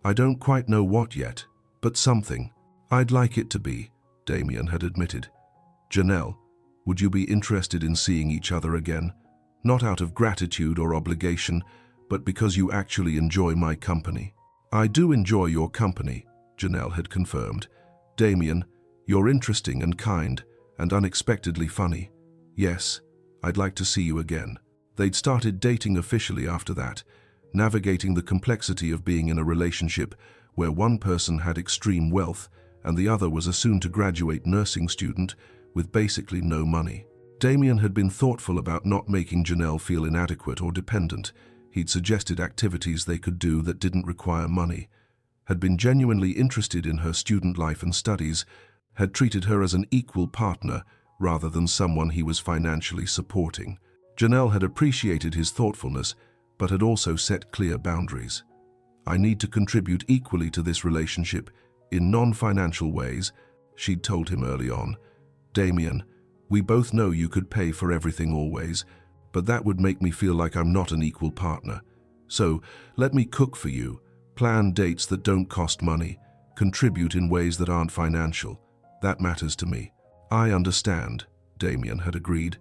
A: "I don't quite know what yet, but something. I'd like it to be," Damien had admitted. "Janelle, would you be interested in seeing each other again? Not out of gratitude or obligation, but because you actually enjoy my company." "I do enjoy your company," Janelle had confirmed. "Damien, you're interesting and kind and unexpectedly funny. Yes, I'd like to see you again." They'd started dating officially after that, navigating the complexity of being in a relationship where one person had extreme wealth and the other was a soon-to-graduate nursing student with basically no money. Damien had been thoughtful about not making Janelle feel inadequate or dependent. He'd suggested activities they could do that didn't require money, had been genuinely interested in her student life and studies, had treated her as an equal partner rather than someone he was financially supporting. Janelle had appreciated his thoughtfulness, but had also set clear boundaries. "I need to contribute equally to this relationship in non-financial ways," she'd told him early on. "Damien, we both know you could pay for everything always, but that would make me feel like I'm not an equal partner. So let me cook for you, plan dates that don't cost money, contribute in ways that aren't financial. That matters to me." "I understand," Damien had agreed.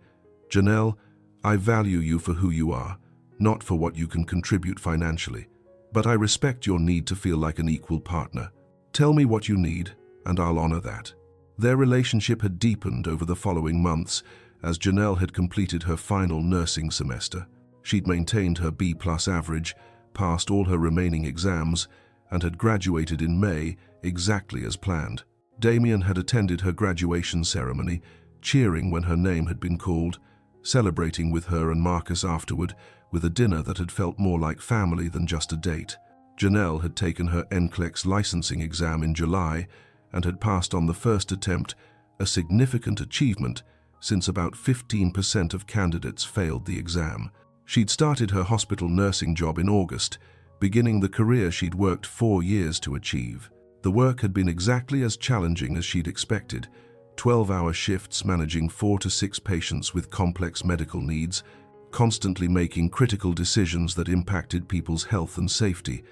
A: "Janelle, I value you for who you are, not for what you can contribute financially. But I respect your need to feel like an equal partner. Tell me what you need, and I'll honor that." Their relationship had deepened over the following months as Janelle had completed her final nursing semester. She'd maintained her B+ average, passed all her remaining exams, and had graduated in May exactly as planned. Damien had attended her graduation ceremony, cheering when her name had been called, celebrating with her and Marcus afterward with a dinner that had felt more like family than just a date. Janelle had taken her NCLEX licensing exam in July and had passed on the first attempt, a significant achievement since about 15% of candidates failed the exam. She'd started her hospital nursing job in August, beginning the career she'd worked 4 years to achieve. The work had been exactly as challenging as she'd expected: 12-hour shifts managing 4 to 6 patients with complex medical needs, constantly making critical decisions that impacted people's health and safety,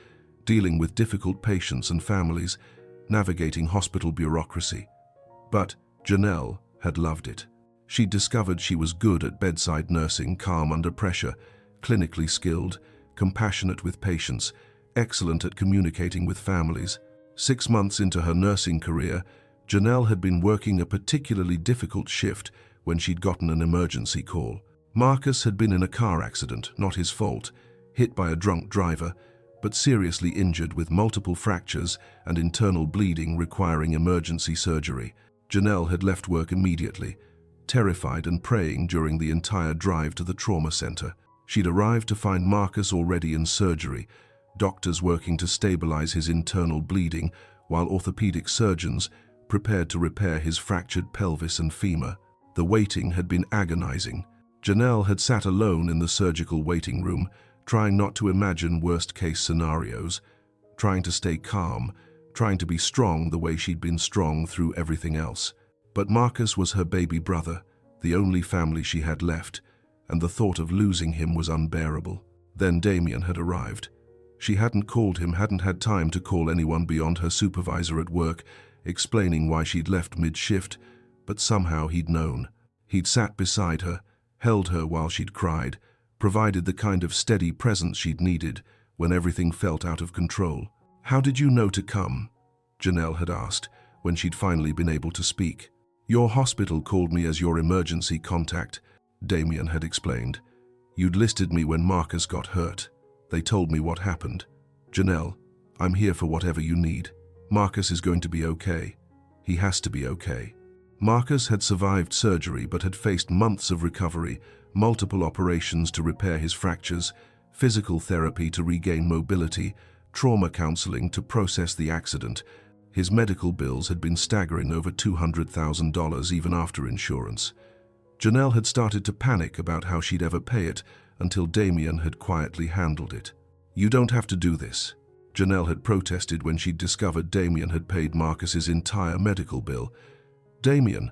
A: dealing with difficult patients and families, navigating hospital bureaucracy. But Janelle had loved it. She'd discovered she was good at bedside nursing, calm under pressure, clinically skilled, compassionate with patients, excellent at communicating with families. 6 months into her nursing career, Janelle had been working a particularly difficult shift when she'd gotten an emergency call. Marcus had been in a car accident, not his fault, hit by a drunk driver, but seriously injured with multiple fractures and internal bleeding requiring emergency surgery. Janelle had left work immediately, terrified and praying during the entire drive to the trauma center. She'd arrived to find Marcus already in surgery, doctors working to stabilize his internal bleeding, while orthopedic surgeons prepared to repair his fractured pelvis and femur. The waiting had been agonizing. Janelle had sat alone in the surgical waiting room, trying not to imagine worst-case scenarios, trying to stay calm, trying to be strong the way she'd been strong through everything else. But Marcus was her baby brother, the only family she had left, and the thought of losing him was unbearable. Then Damien had arrived. She hadn't called him, hadn't had time to call anyone beyond her supervisor at work, explaining why she'd left mid-shift, but somehow he'd known. He'd sat beside her, held her while she'd cried, provided the kind of steady presence she'd needed when everything felt out of control. "How did you know to come?" Janelle had asked when she'd finally been able to speak. "Your hospital called me as your emergency contact," Damien had explained. "You'd listed me when Marcus got hurt. They told me what happened. Janelle, I'm here for whatever you need. Marcus is going to be okay. He has to be okay." Marcus had survived surgery but had faced months of recovery, multiple operations to repair his fractures, physical therapy to regain mobility, trauma counseling to process the accident. His medical bills had been staggering, over $200,000 even after insurance. Janelle had started to panic about how she'd ever pay it until Damien had quietly handled it. "You don't have to do this," Janelle had protested when she'd discovered Damien had paid Marcus's entire medical bill. "Damien,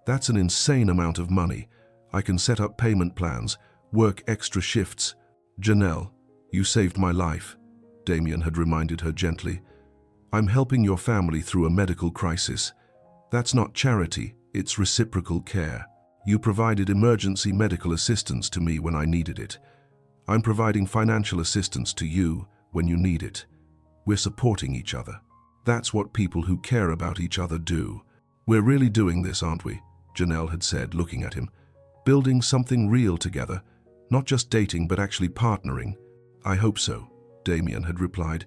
A: that's an insane amount of money. I can set up payment plans, work extra shifts." "Janelle, you saved my life," Damien had reminded her gently. "I'm helping your family through a medical crisis. That's not charity, it's reciprocal care. You provided emergency medical assistance to me when I needed it. I'm providing financial assistance to you when you need it. We're supporting each other. That's what people who care about each other do. We're really doing this, aren't we?" Janelle had said, looking at him. "Building something real together, not just dating but actually partnering." "I hope so," Damien had replied.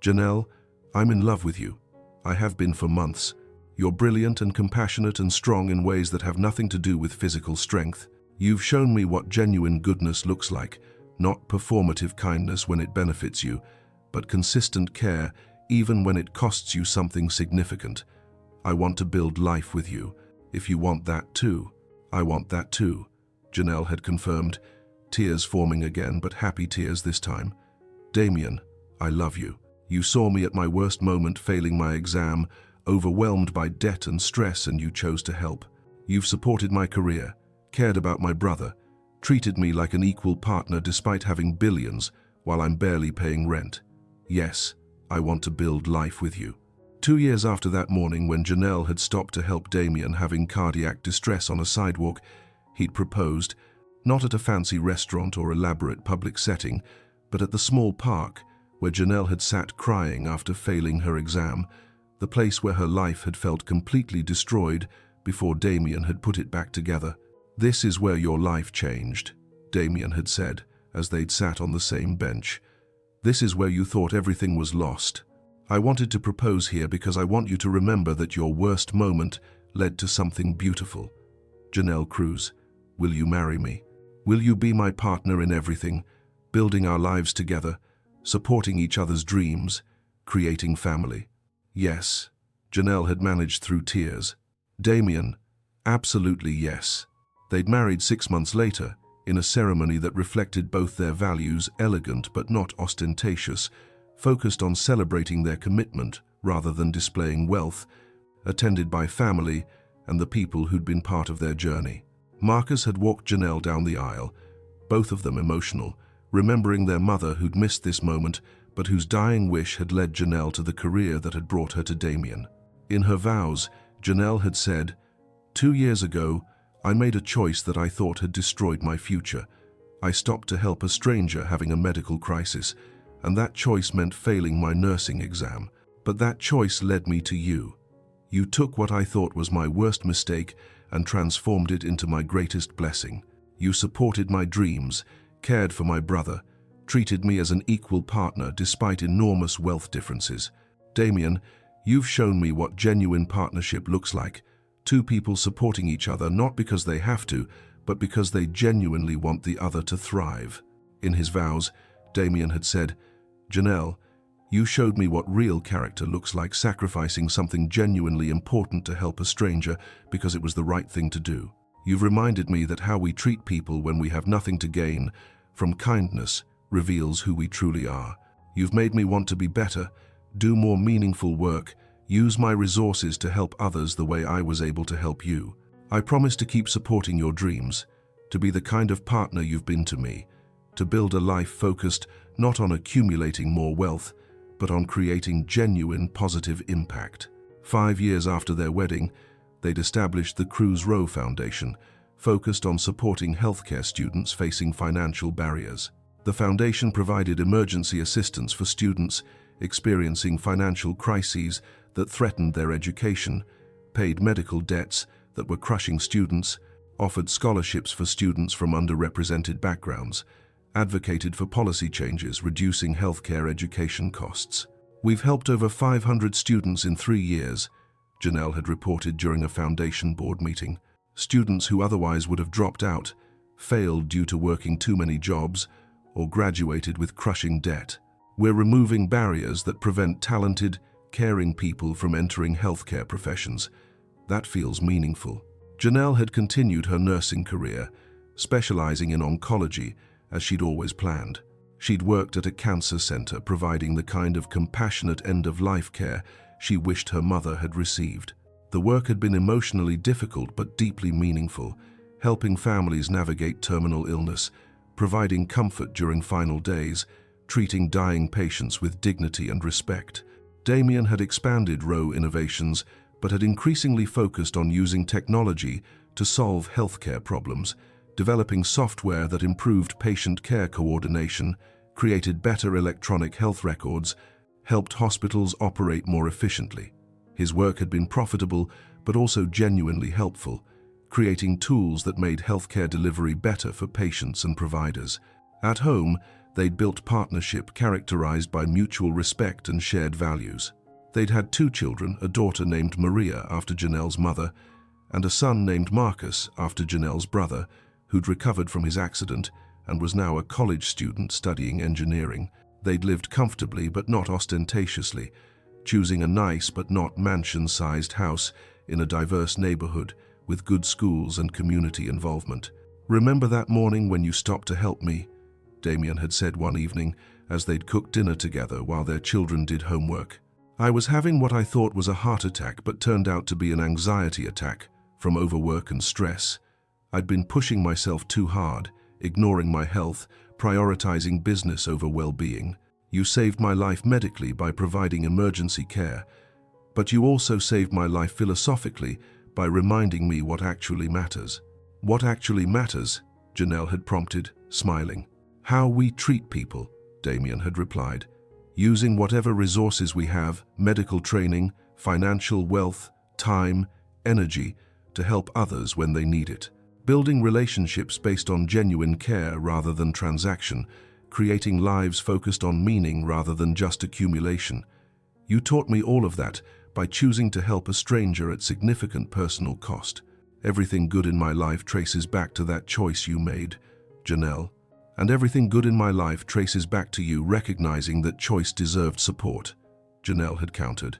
A: "Janelle, I'm in love with you. I have been for months. You're brilliant and compassionate and strong in ways that have nothing to do with physical strength. You've shown me what genuine goodness looks like, not performative kindness when it benefits you, but consistent care even when it costs you something significant. I want to build life with you. If you want that too, I want that too," Janelle had confirmed, tears forming again, but happy tears this time. "Damien, I love you. You saw me at my worst moment, failing my exam, overwhelmed by debt and stress, and you chose to help. You've supported my career, cared about my brother, treated me like an equal partner despite having billions while I'm barely paying rent. Yes, I want to build life with you." 2 years after that morning when Janelle had stopped to help Damien having cardiac distress on a sidewalk, he'd proposed, not at a fancy restaurant or elaborate public setting, but at the small park where Janelle had sat crying after failing her exam, the place where her life had felt completely destroyed before Damien had put it back together. "This is where your life changed," Damien had said as they'd sat on the same bench. "This is where you thought everything was lost. I wanted to propose here because I want you to remember that your worst moment led to something beautiful. Janelle Cruz, will you marry me? Will you be my partner in everything, building our lives together, supporting each other's dreams, creating family?" "Yes," Janelle had managed through tears. "Damien, absolutely yes." They'd married 6 months later, in a ceremony that reflected both their values, elegant but not ostentatious, focused on celebrating their commitment rather than displaying wealth, attended by family and the people who'd been part of their journey. Marcus had walked Janelle down the aisle, both of them emotional, remembering their mother who'd missed this moment but whose dying wish had led Janelle to the career that had brought her to Damien. In her vows, Janelle had said, "2 years ago, I made a choice that I thought had destroyed my future. I stopped to help a stranger having a medical crisis, and that choice meant failing my nursing exam. But that choice led me to you. You took what I thought was my worst mistake and transformed it into my greatest blessing. You supported my dreams, cared for my brother, treated me as an equal partner despite enormous wealth differences. Damien, you've shown me what genuine partnership looks like. Two people supporting each other not because they have to, but because they genuinely want the other to thrive." In his vows, Damien had said, "Janelle, you showed me what real character looks like, sacrificing something genuinely important to help a stranger because it was the right thing to do. You've reminded me that how we treat people when we have nothing to gain from kindness reveals who we truly are. You've made me want to be better, do more meaningful work, use my resources to help others the way I was able to help you. I promise to keep supporting your dreams, to be the kind of partner you've been to me, to build a life focused not on accumulating more wealth, but on creating genuine positive impact. 5 years after their wedding, they'd established the Cruz Row Foundation, focused on supporting healthcare students facing financial barriers. The foundation provided emergency assistance for students experiencing financial crises that threatened their education, paid medical debts that were crushing students, offered scholarships for students from underrepresented backgrounds, advocated for policy changes reducing healthcare education costs. "We've helped over 500 students in 3 years," Janelle had reported during a foundation board meeting. Students who otherwise would have dropped out, failed due to working too many jobs, or graduated with crushing debt. "We're removing barriers that prevent talented, caring people from entering healthcare professions. That feels meaningful." Janelle had continued her nursing career, specializing in oncology as she'd always planned. She'd worked at a cancer center providing the kind of compassionate end-of-life care she wished her mother had received. The work had been emotionally difficult but deeply meaningful, helping families navigate terminal illness, providing comfort during final days, treating dying patients with dignity and respect. Damien had expanded Row Innovations, but had increasingly focused on using technology to solve healthcare problems, developing software that improved patient care coordination, created better electronic health records, helped hospitals operate more efficiently. His work had been profitable, but also genuinely helpful, creating tools that made healthcare delivery better for patients and providers. At home, they'd built partnership characterized by mutual respect and shared values. They'd had 2 children, a daughter named Maria after Janelle's mother, and a son named Marcus after Janelle's brother, who'd recovered from his accident and was now a college student studying engineering. They'd lived comfortably but not ostentatiously, choosing a nice but not mansion-sized house in a diverse neighborhood with good schools and community involvement. "Remember that morning when you stopped to help me?" Damien had said one evening as they'd cooked dinner together while their children did homework. "I was having what I thought was a heart attack but turned out to be an anxiety attack from overwork and stress. I'd been pushing myself too hard, ignoring my health, prioritizing business over well-being. You saved my life medically by providing emergency care, but you also saved my life philosophically by reminding me what actually matters." "What actually matters?" Janelle had prompted, smiling. "How we treat people," Damien had replied. "Using whatever resources we have, medical training, financial wealth, time, energy, to help others when they need it. Building relationships based on genuine care rather than transaction, creating lives focused on meaning rather than just accumulation. You taught me all of that by choosing to help a stranger at significant personal cost. Everything good in my life traces back to that choice you made, Janelle. And everything good in my life traces back to you recognizing that choice deserved support," Janelle had countered.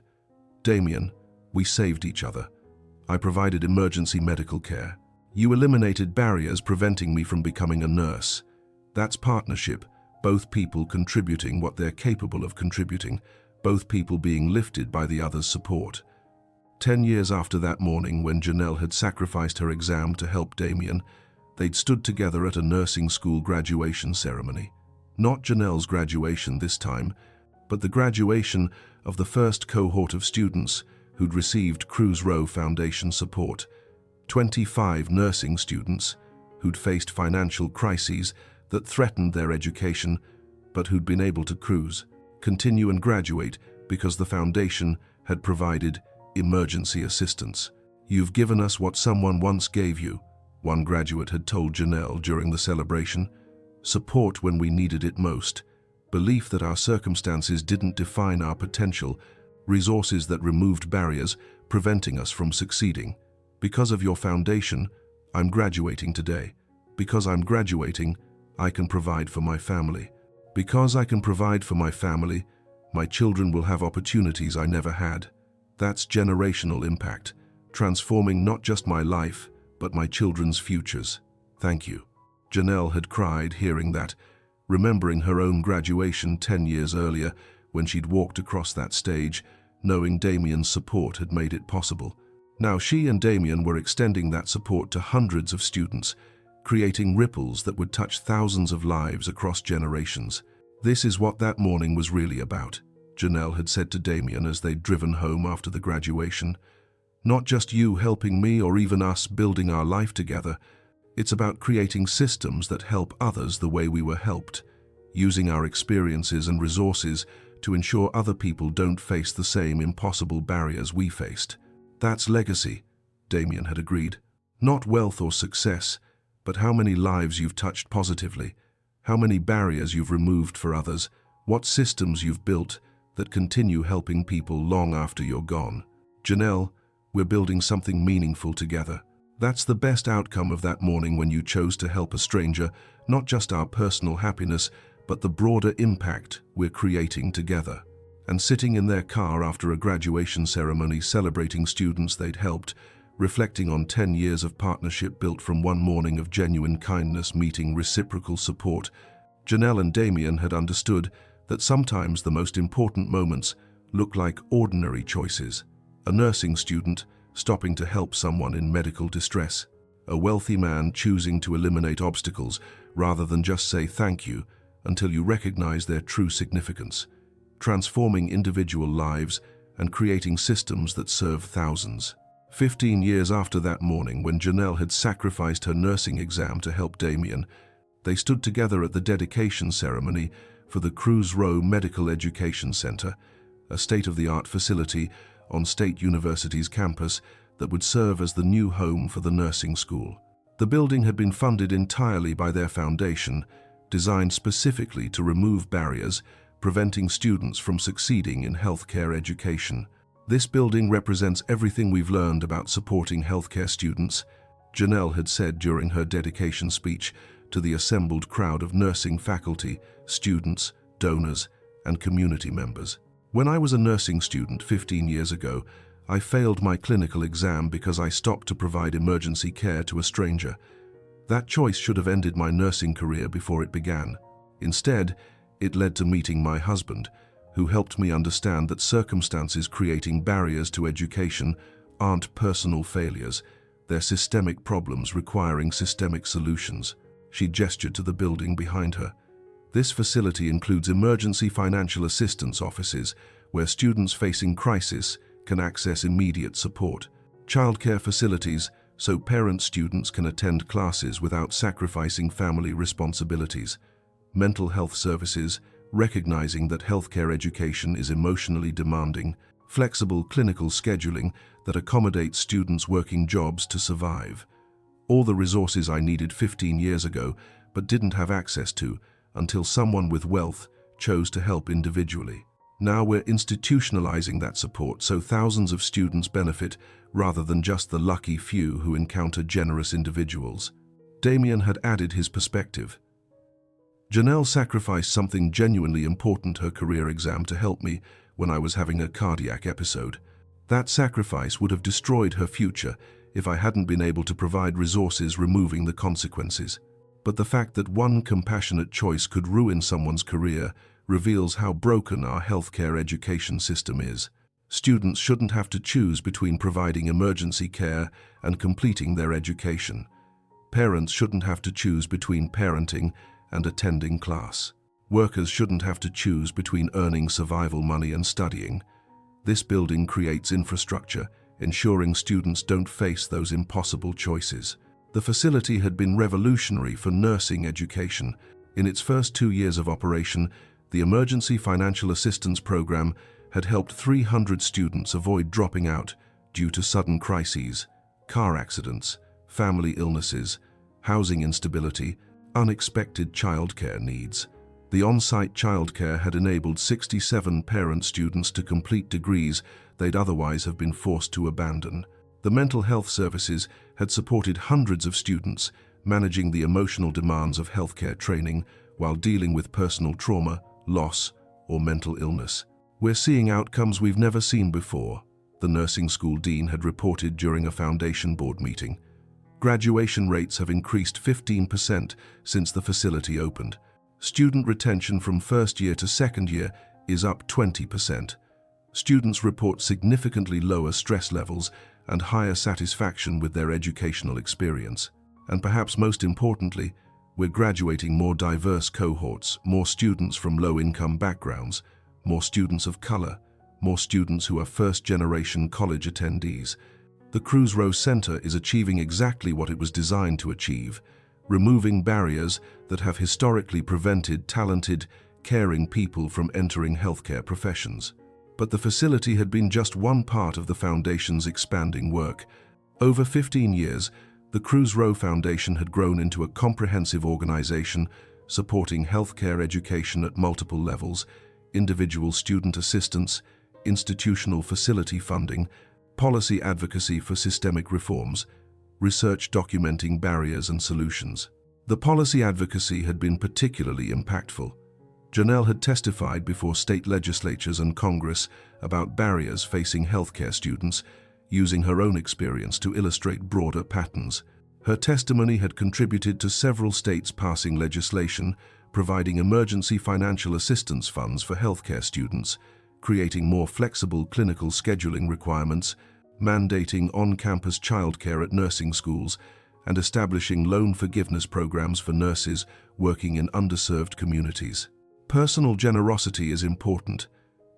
A: "Damien, we saved each other. I provided emergency medical care. You eliminated barriers preventing me from becoming a nurse. That's partnership, both people contributing what they're capable of contributing, both people being lifted by the other's support." 10 years after that morning when Janelle had sacrificed her exam to help Damien, they'd stood together at a nursing school graduation ceremony. Not Janelle's graduation this time, but the graduation of the first cohort of students who'd received Cruz Row Foundation support. 25 nursing students who'd faced financial crises that threatened their education, but who'd been able to continue and graduate because the foundation had provided emergency assistance. "You've given us what someone once gave you," one graduate had told Janelle during the celebration. "Support when we needed it most. Belief that our circumstances didn't define our potential. Resources that removed barriers, preventing us from succeeding. Because of your foundation, I'm graduating today. Because I'm graduating, I can provide for my family. Because I can provide for my family, my children will have opportunities I never had. That's generational impact, transforming not just my life, but my children's futures. Thank you." Janelle had cried hearing that, remembering her own graduation 10 years earlier when she'd walked across that stage, knowing Damien's support had made it possible. Now she and Damien were extending that support to hundreds of students, creating ripples that would touch thousands of lives across generations. This is what that morning was really about, Janelle had said to Damien as they'd driven home after the graduation. Not just you helping me or even us building our life together. It's about creating systems that help others the way we were helped, using our experiences and resources to ensure other people don't face the same impossible barriers we faced. That's legacy, Damien had agreed. Not wealth or success, but how many lives you've touched positively, how many barriers you've removed for others, what systems you've built that continue helping people long after you're gone. Janelle, we're building something meaningful together. That's the best outcome of that morning when you chose to help a stranger, not just our personal happiness, but the broader impact we're creating together. And sitting in their car after a graduation ceremony celebrating students they'd helped, reflecting on 10 years of partnership built from one morning of genuine kindness meeting reciprocal support, Janelle and Damien had understood that sometimes the most important moments look like ordinary choices. A nursing student stopping to help someone in medical distress. A wealthy man choosing to eliminate obstacles rather than just say thank you until you recognize their true significance. Transforming individual lives and creating systems that serve thousands. 15 years after that morning, when Janelle had sacrificed her nursing exam to help Damien, they stood together at the dedication ceremony for the Cruz Row Medical Education Center, a state-of-the-art facility on State University's campus that would serve as the new home for the nursing school. The building had been funded entirely by their foundation, designed specifically to remove barriers, preventing students from succeeding in healthcare education. This building represents everything we've learned about supporting healthcare students, Janelle had said during her dedication speech to the assembled crowd of nursing faculty, students, donors, and community members. When I was a nursing student 15 years ago, I failed my clinical exam because I stopped to provide emergency care to a stranger. That choice should have ended my nursing career before it began. Instead, it led to meeting my husband, who helped me understand that circumstances creating barriers to education aren't personal failures, they're systemic problems requiring systemic solutions. She gestured to the building behind her. This facility includes emergency financial assistance offices where students facing crisis can access immediate support, childcare facilities so students can attend classes without sacrificing family responsibilities, mental health services, recognizing that healthcare education is emotionally demanding, flexible clinical scheduling that accommodates students working jobs to survive. All the resources I needed 15 years ago but didn't have access to until someone with wealth chose to help individually. Now we're institutionalizing that support so thousands of students benefit rather than just the lucky few who encounter generous individuals. Damien had added his perspective. Janelle sacrificed something genuinely important, her career exam, to help me when I was having a cardiac episode. That sacrifice would have destroyed her future if I hadn't been able to provide resources removing the consequences. But the fact that one compassionate choice could ruin someone's career reveals how broken our healthcare education system is. Students shouldn't have to choose between providing emergency care and completing their education. Parents shouldn't have to choose between parenting and attending class. Workers shouldn't have to choose between earning survival money and studying. This building creates infrastructure, ensuring students don't face those impossible choices. The facility had been revolutionary for nursing education. In its first 2 years of operation, the Emergency Financial Assistance Program had helped 300 students avoid dropping out due to sudden crises, car accidents, family illnesses, housing instability, unexpected childcare needs. The on-site childcare had enabled 67 parent students to complete degrees they'd otherwise have been forced to abandon. The mental health services had supported hundreds of students, managing the emotional demands of healthcare training while dealing with personal trauma, loss, or mental illness. We're seeing outcomes we've never seen before, the nursing school dean had reported during a foundation board meeting. Graduation rates have increased 15% since the facility opened. Student retention from first year to second year is up 20%. Students report significantly lower stress levels and higher satisfaction with their educational experience. And perhaps most importantly, we're graduating more diverse cohorts, more students from low-income backgrounds, more students of color, more students who are first-generation college attendees. The Cruz Row Center is achieving exactly what it was designed to achieve, removing barriers that have historically prevented talented, caring people from entering healthcare professions. But the facility had been just one part of the Foundation's expanding work. Over 15 years, the Cruz Row Foundation had grown into a comprehensive organization supporting healthcare education at multiple levels, individual student assistance, institutional facility funding, policy advocacy for systemic reforms, research documenting barriers and solutions. The policy advocacy had been particularly impactful. Janelle had testified before state legislatures and Congress about barriers facing healthcare students, using her own experience to illustrate broader patterns. Her testimony had contributed to several states passing legislation, providing emergency financial assistance funds for healthcare students, creating more flexible clinical scheduling requirements, mandating on-campus childcare at nursing schools, and establishing loan forgiveness programs for nurses working in underserved communities. Personal generosity is important,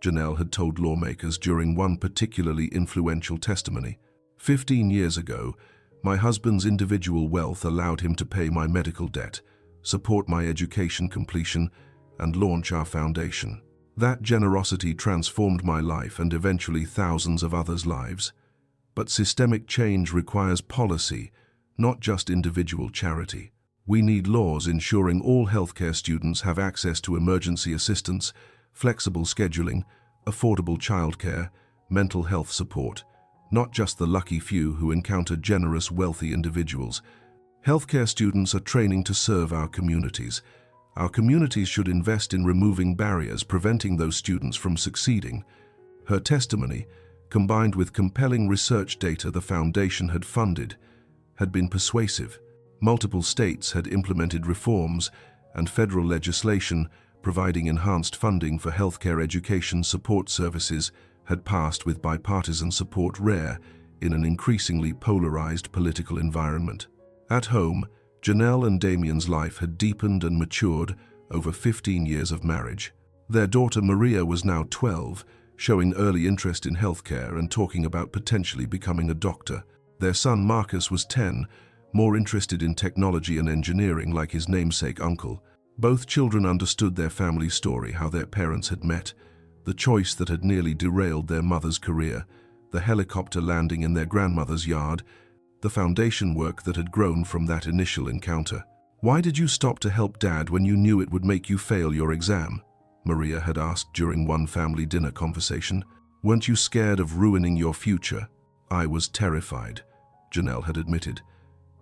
A: Janelle had told lawmakers during one particularly influential testimony. 15 years ago, my husband's individual wealth allowed him to pay my medical debt, support my education completion, and launch our foundation. That generosity transformed my life and eventually thousands of others' lives. But systemic change requires policy, not just individual charity. We need laws ensuring all healthcare students have access to emergency assistance, flexible scheduling, affordable childcare, mental health support, not just the lucky few who encounter generous, wealthy individuals. Healthcare students are training to serve our communities. Our communities should invest in removing barriers preventing those students from succeeding. Her testimony, combined with compelling research data the Foundation had funded, had been persuasive. Multiple states had implemented reforms, and federal legislation providing enhanced funding for healthcare education support services had passed with bipartisan support, rare in an increasingly polarized political environment. At home, Janelle and Damien's life had deepened and matured over 15 years of marriage. Their daughter Maria was now 12, showing early interest in healthcare and talking about potentially becoming a doctor. Their son Marcus was 10, more interested in technology and engineering like his namesake uncle. Both children understood their family story, how their parents had met, the choice that had nearly derailed their mother's career, the helicopter landing in their grandmother's yard, the foundation work that had grown from that initial encounter. "Why did you stop to help Dad when you knew it would make you fail your exam?" Maria had asked during one family dinner conversation. "Weren't you scared of ruining your future?" "I was terrified," Janelle had admitted.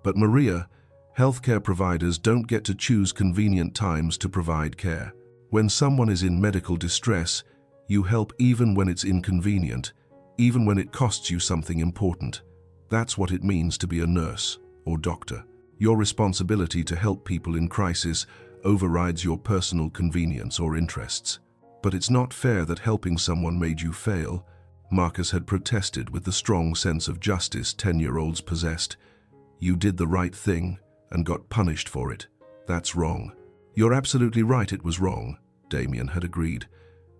A: But Maria, healthcare providers don't get to choose convenient times to provide care. When someone is in medical distress, you help even when it's inconvenient, even when it costs you something important. That's what it means to be a nurse or doctor. Your responsibility to help people in crisis overrides your personal convenience or interests. But it's not fair that helping someone made you fail, Marcus had protested with the strong sense of justice 10-year-olds possessed. "You did the right thing and got punished for it. That's wrong." "You're absolutely right, it was wrong," Damien had agreed,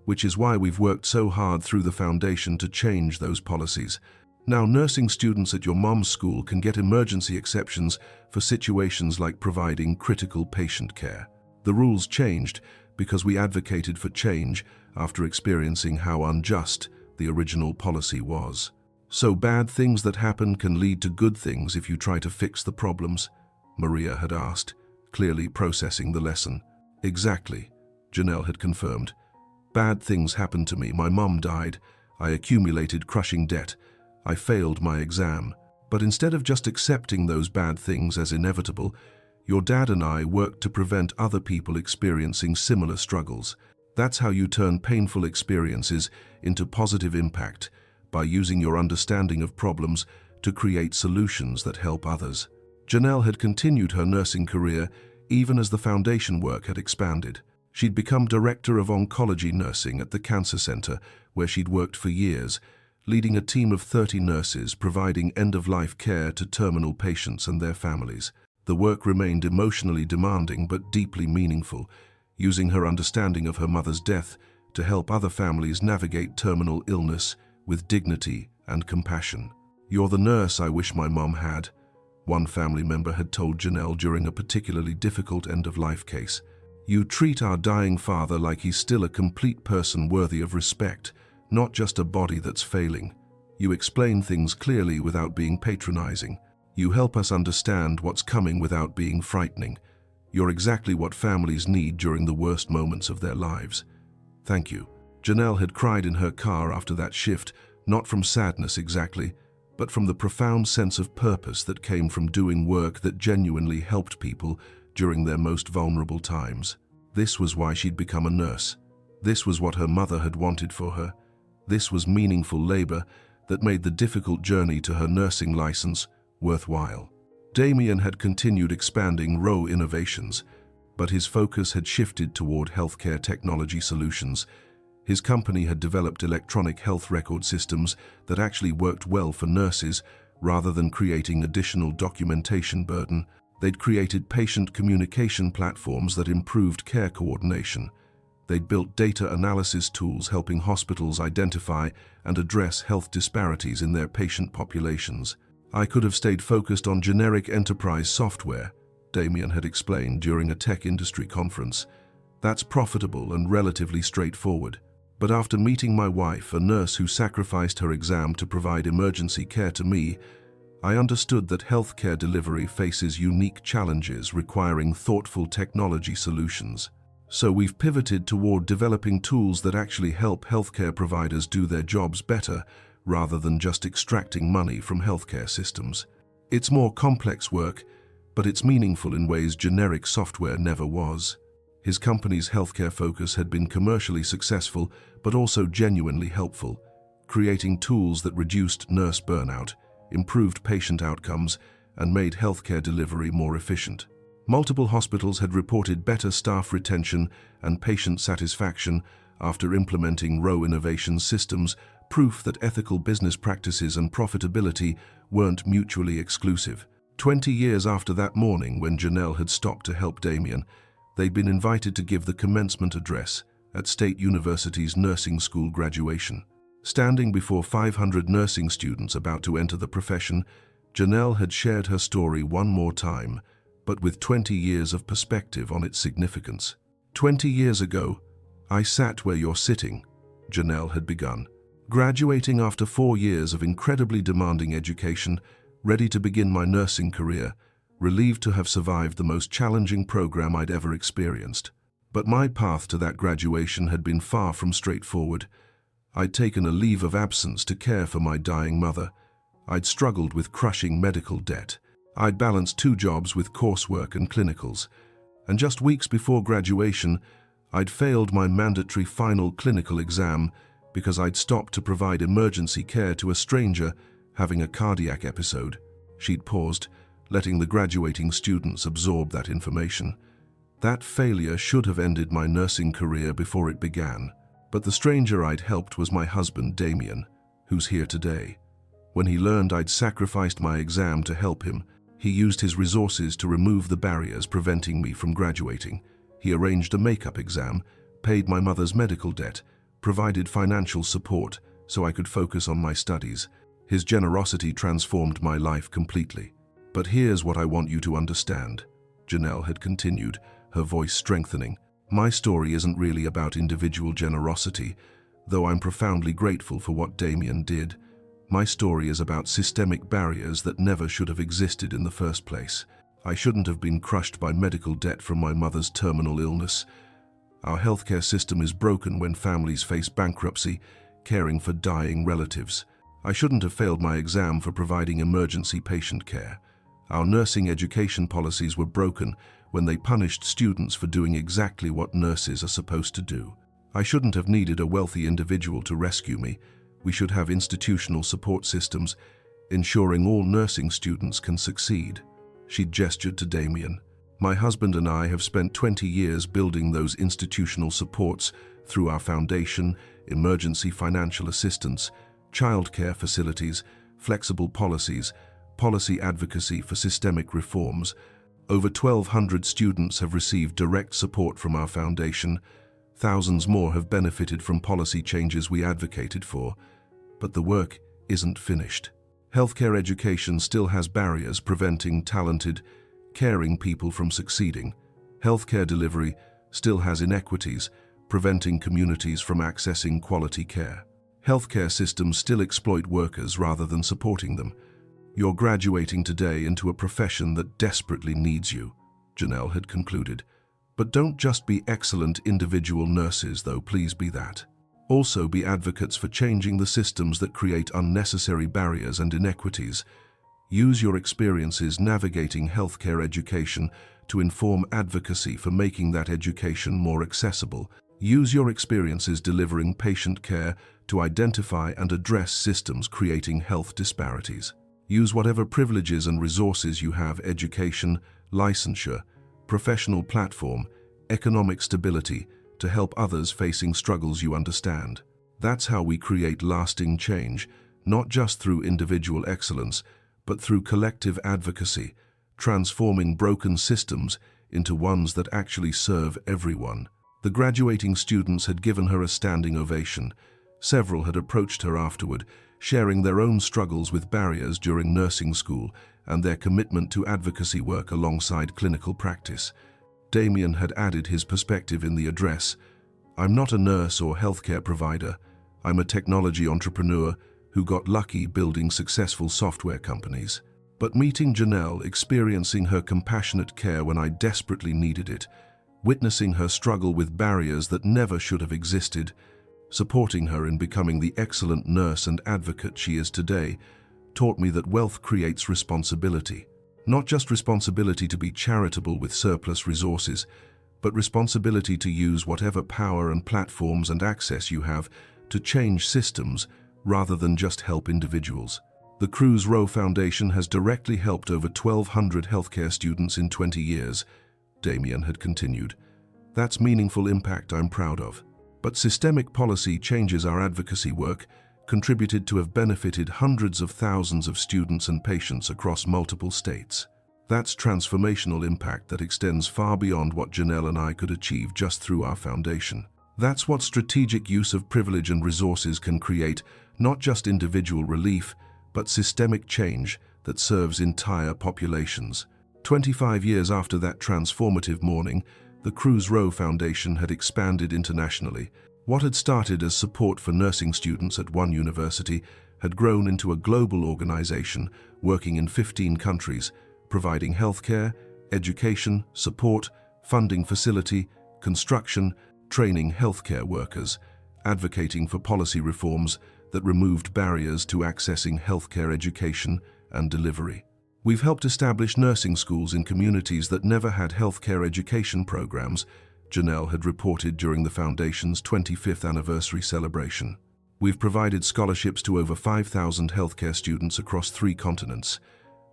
A: "which is why we've worked so hard through the foundation to change those policies. Now nursing students at your mom's school can get emergency exceptions for situations like providing critical patient care. The rules changed because we advocated for change after experiencing how unjust the original policy was. So bad things that happen can lead to good things if you try to fix the problems?" Maria had asked, clearly processing the lesson. "Exactly," Janelle had confirmed. "Bad things happened to me. My mom died. I accumulated crushing debt. I failed my exam. But instead of just accepting those bad things as inevitable, your dad and I worked to prevent other people experiencing similar struggles. That's how you turn painful experiences into positive impact, by using your understanding of problems to create solutions that help others." Janelle had continued her nursing career even as the foundation work had expanded. She'd become director of oncology nursing at the cancer center, where she'd worked for years, leading a team of 30 nurses providing end-of-life care to terminal patients and their families. The work remained emotionally demanding but deeply meaningful, using her understanding of her mother's death to help other families navigate terminal illness with dignity and compassion. "You're the nurse I wish my mom had," one family member had told Janelle during a particularly difficult end-of-life case. "You treat our dying father like he's still a complete person worthy of respect, not just a body that's failing. You explain things clearly without being patronizing. You help us understand what's coming without being frightening. You're exactly what families need during the worst moments of their lives. Thank you." Janelle had cried in her car after that shift, not from sadness exactly, but from the profound sense of purpose that came from doing work that genuinely helped people during their most vulnerable times. This was why she'd become a nurse. This was what her mother had wanted for her. This was meaningful labor that made the difficult journey to her nursing license worthwhile. Damien had continued expanding Roe Innovations, but his focus had shifted toward healthcare technology solutions. His company had developed electronic health record systems that actually worked well for nurses rather than creating additional documentation burden. They'd created patient communication platforms that improved care coordination. They'd built data analysis tools helping hospitals identify and address health disparities in their patient populations. "I could have stayed focused on generic enterprise software," Damien had explained during a tech industry conference. "That's profitable and relatively straightforward. But after meeting my wife, a nurse who sacrificed her exam to provide emergency care to me, I understood that healthcare delivery faces unique challenges requiring thoughtful technology solutions. So we've pivoted toward developing tools that actually help healthcare providers do their jobs better, rather than just extracting money from healthcare systems. It's more complex work, but it's meaningful in ways generic software never was." His company's healthcare focus had been commercially successful, but also genuinely helpful, creating tools that reduced nurse burnout, improved patient outcomes, and made healthcare delivery more efficient. Multiple hospitals had reported better staff retention and patient satisfaction after implementing Roe Innovation systems, proof that ethical business practices and profitability weren't mutually exclusive. 20 years after that morning when Janelle had stopped to help Damien, they'd been invited to give the commencement address at State University's nursing school graduation. Standing before 500 nursing students about to enter the profession, Janelle had shared her story one more time, but with 20 years of perspective on its significance. "20 years ago, I sat where you're sitting," Janelle had begun. "Graduating after 4 years of incredibly demanding education, ready to begin my nursing career, relieved to have survived the most challenging program I'd ever experienced. But my path to that graduation had been far from straightforward. I'd taken a leave of absence to care for my dying mother. I'd struggled with crushing medical debt. I'd balanced 2 jobs with coursework and clinicals. And just weeks before graduation, I'd failed my mandatory final clinical exam because I'd stopped to provide emergency care to a stranger having a cardiac episode." She'd paused, letting the graduating students absorb that information. "That failure should have ended my nursing career before it began. But the stranger I'd helped was my husband, Damien, who's here today. When he learned I'd sacrificed my exam to help him, he used his resources to remove the barriers preventing me from graduating. He arranged a makeup exam, paid my mother's medical debt, provided financial support so I could focus on my studies. His generosity transformed my life completely. But here's what I want you to understand," Janelle had continued, her voice strengthening. "My story isn't really about individual generosity, though I'm profoundly grateful for what Damien did. My story is about systemic barriers that never should have existed in the first place. I shouldn't have been crushed by medical debt from my mother's terminal illness. Our healthcare system is broken when families face bankruptcy, caring for dying relatives. I shouldn't have failed my exam for providing emergency patient care. Our nursing education policies were broken when they punished students for doing exactly what nurses are supposed to do. I shouldn't have needed a wealthy individual to rescue me. We should have institutional support systems, ensuring all nursing students can succeed." She gestured to Damien. "My husband and I have spent 20 years building those institutional supports through our foundation, emergency financial assistance, childcare facilities, flexible policies, policy advocacy for systemic reforms. Over 1,200 students have received direct support from our foundation. Thousands more have benefited from policy changes we advocated for. But the work isn't finished. Healthcare education still has barriers preventing talented, caring people from succeeding. Healthcare delivery still has inequities, preventing communities from accessing quality care. Healthcare systems still exploit workers rather than supporting them. You're graduating today into a profession that desperately needs you, Janelle had concluded. But don't just be excellent individual nurses, though, please be that. Also be advocates for changing the systems that create unnecessary barriers and inequities. Use your experiences navigating healthcare education to inform advocacy for making that education more accessible. Use your experiences delivering patient care to identify and address systems creating health disparities. Use whatever privileges and resources you have: education, licensure, professional platform, economic stability, to help others facing struggles you understand. That's how we create lasting change, not just through individual excellence, but through collective advocacy, transforming broken systems into ones that actually serve everyone. The graduating students had given her a standing ovation. Several had approached her afterward, sharing their own struggles with barriers during nursing school and their commitment to advocacy work alongside clinical practice. Damien had added his perspective in the address. "I'm not a nurse or healthcare provider. I'm a technology entrepreneur who got lucky building successful software companies. But meeting Janelle, experiencing her compassionate care when I desperately needed it, witnessing her struggle with barriers that never should have existed, supporting her in becoming the excellent nurse and advocate she is today, taught me that wealth creates responsibility. Not just responsibility to be charitable with surplus resources, but responsibility to use whatever power and platforms and access you have to change systems rather than just help individuals." The Cruz Rowe Foundation has directly helped over 1,200 healthcare students in 20 years, Damien had continued. "That's meaningful impact I'm proud of. But systemic policy changes our advocacy work contributed to have benefited hundreds of thousands of students and patients across multiple states. That's transformational impact that extends far beyond what Janelle and I could achieve just through our foundation. That's what strategic use of privilege and resources can create, not just individual relief, but systemic change that serves entire populations." 25 years after that transformative morning, the Cruz Rowe Foundation had expanded internationally. What had started as support for nursing students at one university had grown into a global organization working in 15 countries, providing healthcare, education, support, funding facility, construction, training healthcare workers, advocating for policy reforms that removed barriers to accessing healthcare education and delivery. We've helped establish nursing schools in communities that never had healthcare education programs, Janelle had reported during the Foundation's 25th anniversary celebration. We've provided scholarships to over 5,000 healthcare students across 3 continents.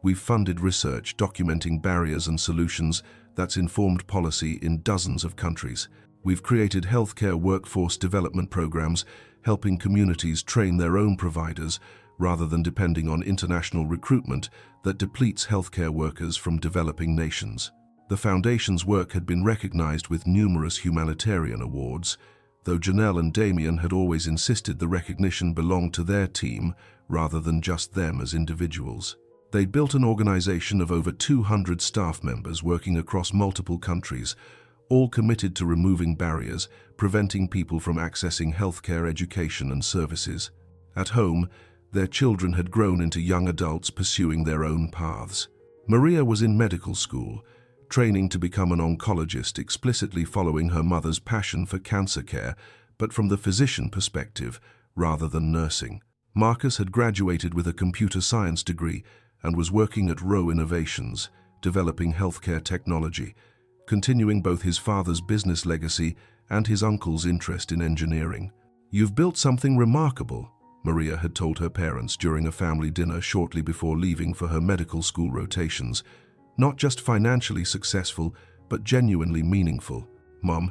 A: We've funded research documenting barriers and solutions that's informed policy in dozens of countries. We've created healthcare workforce development programs, helping communities train their own providers rather than depending on international recruitment that depletes healthcare workers from developing nations. The Foundation's work had been recognized with numerous humanitarian awards, though Janelle and Damien had always insisted the recognition belonged to their team rather than just them as individuals. They'd built an organization of over 200 staff members working across multiple countries, all committed to removing barriers, preventing people from accessing healthcare education and services. At home, their children had grown into young adults pursuing their own paths. Maria was in medical school, training to become an oncologist, explicitly following her mother's passion for cancer care, but from the physician perspective rather than nursing. Marcus had graduated with a computer science degree and was working at Rowe Innovations, developing healthcare technology, continuing both his father's business legacy and his uncle's interest in engineering. "You've built something remarkable," Maria had told her parents during a family dinner shortly before leaving for her medical school rotations. "Not just financially successful, but genuinely meaningful. Mom,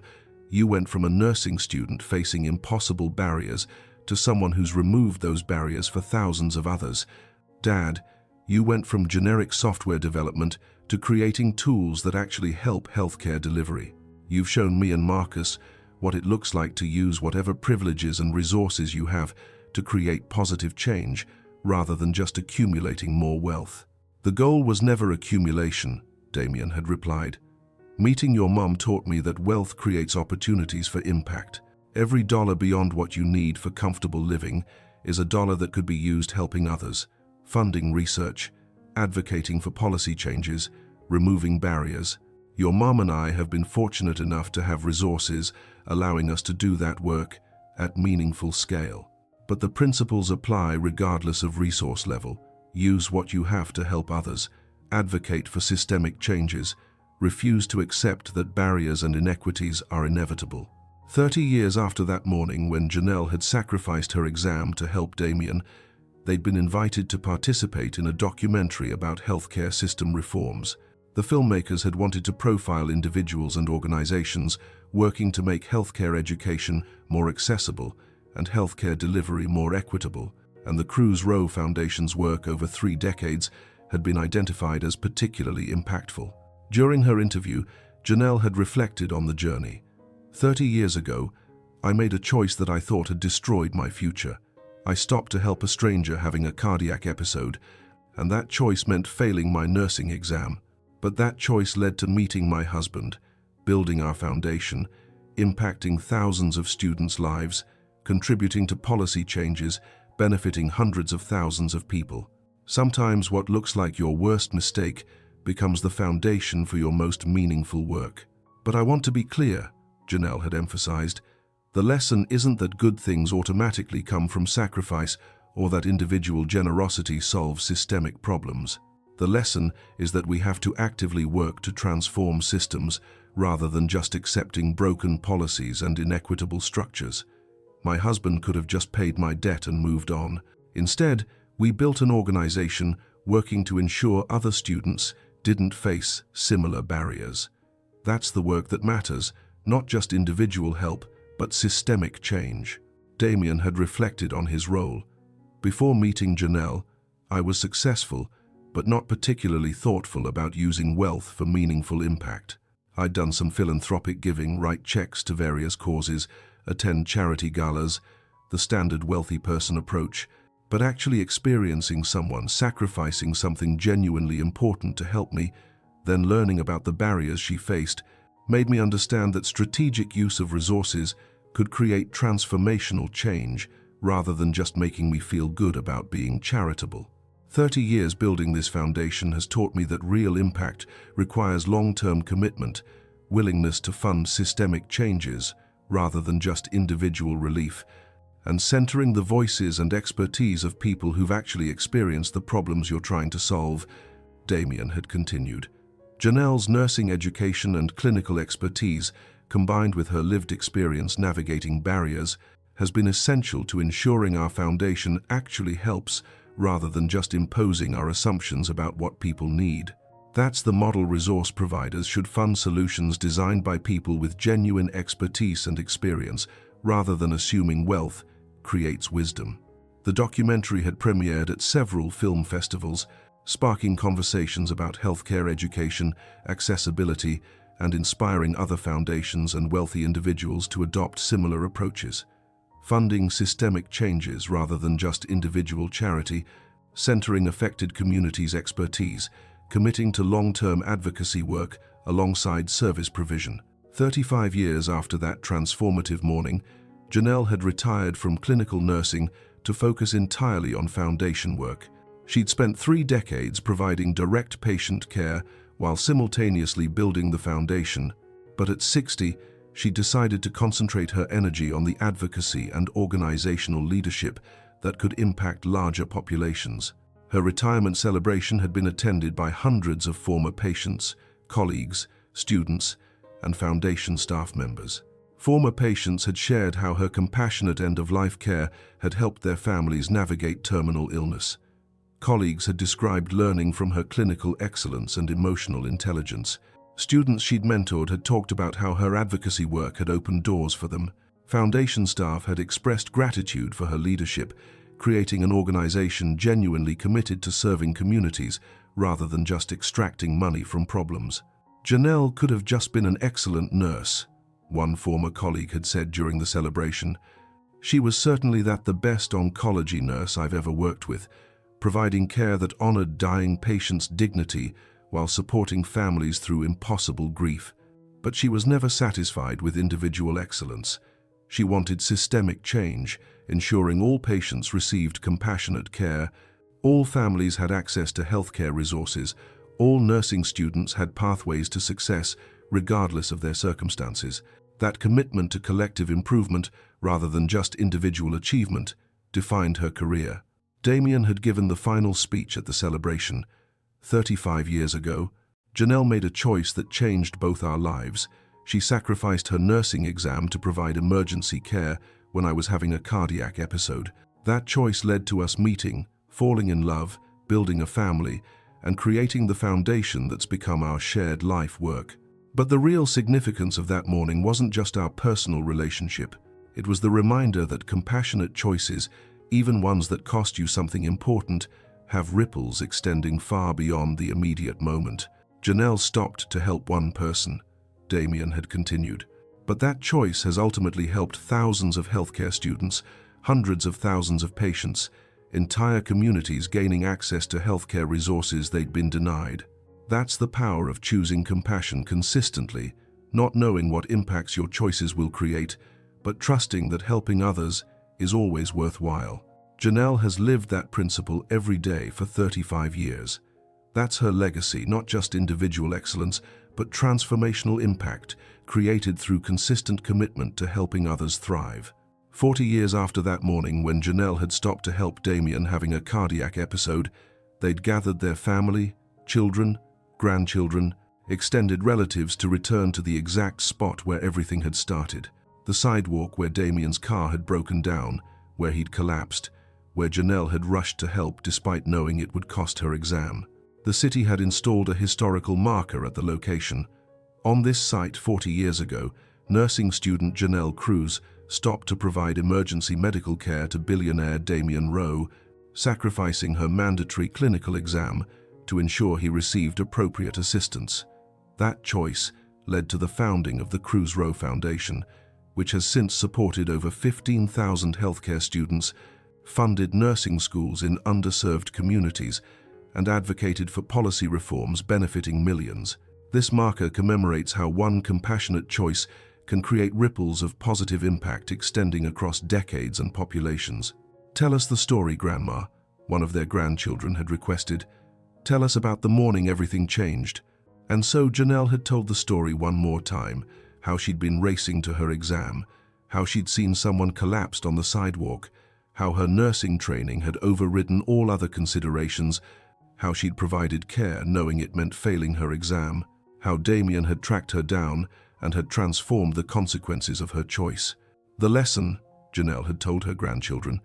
A: you went from a nursing student facing impossible barriers to someone who's removed those barriers for thousands of others. Dad, You went from generic software development to creating tools that actually help healthcare delivery. You've shown me and Marcus what it looks like to use whatever privileges and resources you have to create positive change, rather than just accumulating more wealth. The goal was never accumulation, Damien had replied. Meeting your mom taught me that wealth creates opportunities for impact. Every dollar beyond what you need for comfortable living is a dollar that could be used helping others, funding research, advocating for policy changes, removing barriers. Your mom and I have been fortunate enough to have resources allowing us to do that work at meaningful scale. But the principles apply regardless of resource level. Use what you have to help others, advocate for systemic changes, refuse to accept that barriers and inequities are inevitable. 30 years after that morning when Janelle had sacrificed her exam to help Damien, they'd been invited to participate in a documentary about healthcare system reforms. The filmmakers had wanted to profile individuals and organizations working to make healthcare education more accessible and healthcare delivery more equitable, and the Cruz Rowe Foundation's work over 3 decades had been identified as particularly impactful. During her interview, Janelle had reflected on the journey. 30 years ago, I made a choice that I thought had destroyed my future. I stopped to help a stranger having a cardiac episode, and that choice meant failing my nursing exam. But that choice led to meeting my husband, building our foundation, impacting thousands of students' lives, contributing to policy changes, benefiting hundreds of thousands of people. Sometimes what looks like your worst mistake becomes the foundation for your most meaningful work. But I want to be clear, Janelle had emphasized. The lesson isn't that good things automatically come from sacrifice or that individual generosity solves systemic problems. The lesson is that we have to actively work to transform systems rather than just accepting broken policies and inequitable structures. My husband could have just paid my debt and moved on. Instead, we built an organization working to ensure other students didn't face similar barriers. That's the work that matters, not just individual help, but systemic change. Damien had reflected on his role. Before meeting Janelle, I was successful, but not particularly thoughtful about using wealth for meaningful impact. I'd done some philanthropic giving, write checks to various causes, attend charity galas, the standard wealthy person approach, but actually experiencing someone sacrificing something genuinely important to help me, then learning about the barriers she faced, made me understand that strategic use of resources could create transformational change rather than just making me feel good about being charitable. 30 years building this foundation has taught me that real impact requires long-term commitment, willingness to fund systemic changes rather than just individual relief, and centering the voices and expertise of people who've actually experienced the problems you're trying to solve, Damien had continued. Janelle's nursing education and clinical expertise, combined with her lived experience navigating barriers, has been essential to ensuring our foundation actually helps rather than just imposing our assumptions about what people need. That's the model resource providers should fund solutions designed by people with genuine expertise and experience, rather than assuming wealth creates wisdom. The documentary had premiered at several film festivals, sparking conversations about healthcare education, accessibility, and inspiring other foundations and wealthy individuals to adopt similar approaches. Funding systemic changes rather than just individual charity, centering affected communities' expertise, committing to long-term advocacy work alongside service provision. 35 years after that transformative morning, Janelle had retired from clinical nursing to focus entirely on foundation work. She'd spent 3 decades providing direct patient care while simultaneously building the foundation, but at 60, she decided to concentrate her energy on the advocacy and organizational leadership that could impact larger populations. Her retirement celebration had been attended by hundreds of former patients, colleagues, students, and foundation staff members. Former patients had shared how her compassionate end-of-life care had helped their families navigate terminal illness. Colleagues had described learning from her clinical excellence and emotional intelligence. Students she'd mentored had talked about how her advocacy work had opened doors for them. Foundation staff had expressed gratitude for her leadership, creating an organization genuinely committed to serving communities rather than just extracting money from problems. Janelle could have just been an excellent nurse, one former colleague had said during the celebration. She was certainly the best oncology nurse I've ever worked with, providing care that honored dying patients' dignity while supporting families through impossible grief. But she was never satisfied with individual excellence. She wanted systemic change, ensuring all patients received compassionate care, all families had access to healthcare resources, all nursing students had pathways to success regardless of their circumstances. That commitment to collective improvement rather than just individual achievement defined her career. Damien had given the final speech at the celebration. 35 years ago, Janelle made a choice that changed both our lives. She sacrificed her nursing exam to provide emergency care when I was having a cardiac episode. That choice led to us meeting, falling in love, building a family, and creating the foundation that's become our shared life work. But the real significance of that morning wasn't just our personal relationship. It was the reminder that compassionate choices, even ones that cost you something important, have ripples extending far beyond the immediate moment. Janelle stopped to help one person, Damien had continued. But that choice has ultimately helped thousands of healthcare students, hundreds of thousands of patients, entire communities gaining access to healthcare resources they'd been denied. That's the power of choosing compassion consistently, not knowing what impacts your choices will create, but trusting that helping others is always worthwhile. Janelle has lived that principle every day for 35 years. That's her legacy, not just individual excellence, but transformational impact created through consistent commitment to helping others thrive. 40 years after that morning when Janelle had stopped to help Damien having a cardiac episode, they'd gathered their family, children, grandchildren, extended relatives to return to the exact spot where everything had started. The sidewalk where Damien's car had broken down, where he'd collapsed, where Janelle had rushed to help despite knowing it would cost her exam. The city had installed a historical marker at the location. On this site 40 years ago, nursing student Janelle Cruz stopped to provide emergency medical care to billionaire Damien Rowe, sacrificing her mandatory clinical exam to ensure he received appropriate assistance. That choice led to the founding of the Cruz Rowe Foundation, which has since supported over 15,000 healthcare students, funded nursing schools in underserved communities, and advocated for policy reforms benefiting millions. This marker commemorates how one compassionate choice can create ripples of positive impact extending across decades and populations. "Tell us the story, Grandma," one of their grandchildren had requested. "Tell us about the morning everything changed." And so Janelle had told the story one more time, how she'd been racing to her exam, how she'd seen someone collapsed on the sidewalk, how her nursing training had overridden all other considerations, how she'd provided care knowing it meant failing her exam, how Damien had tracked her down and had transformed the consequences of her choice. The lesson, Janelle had told her grandchildren,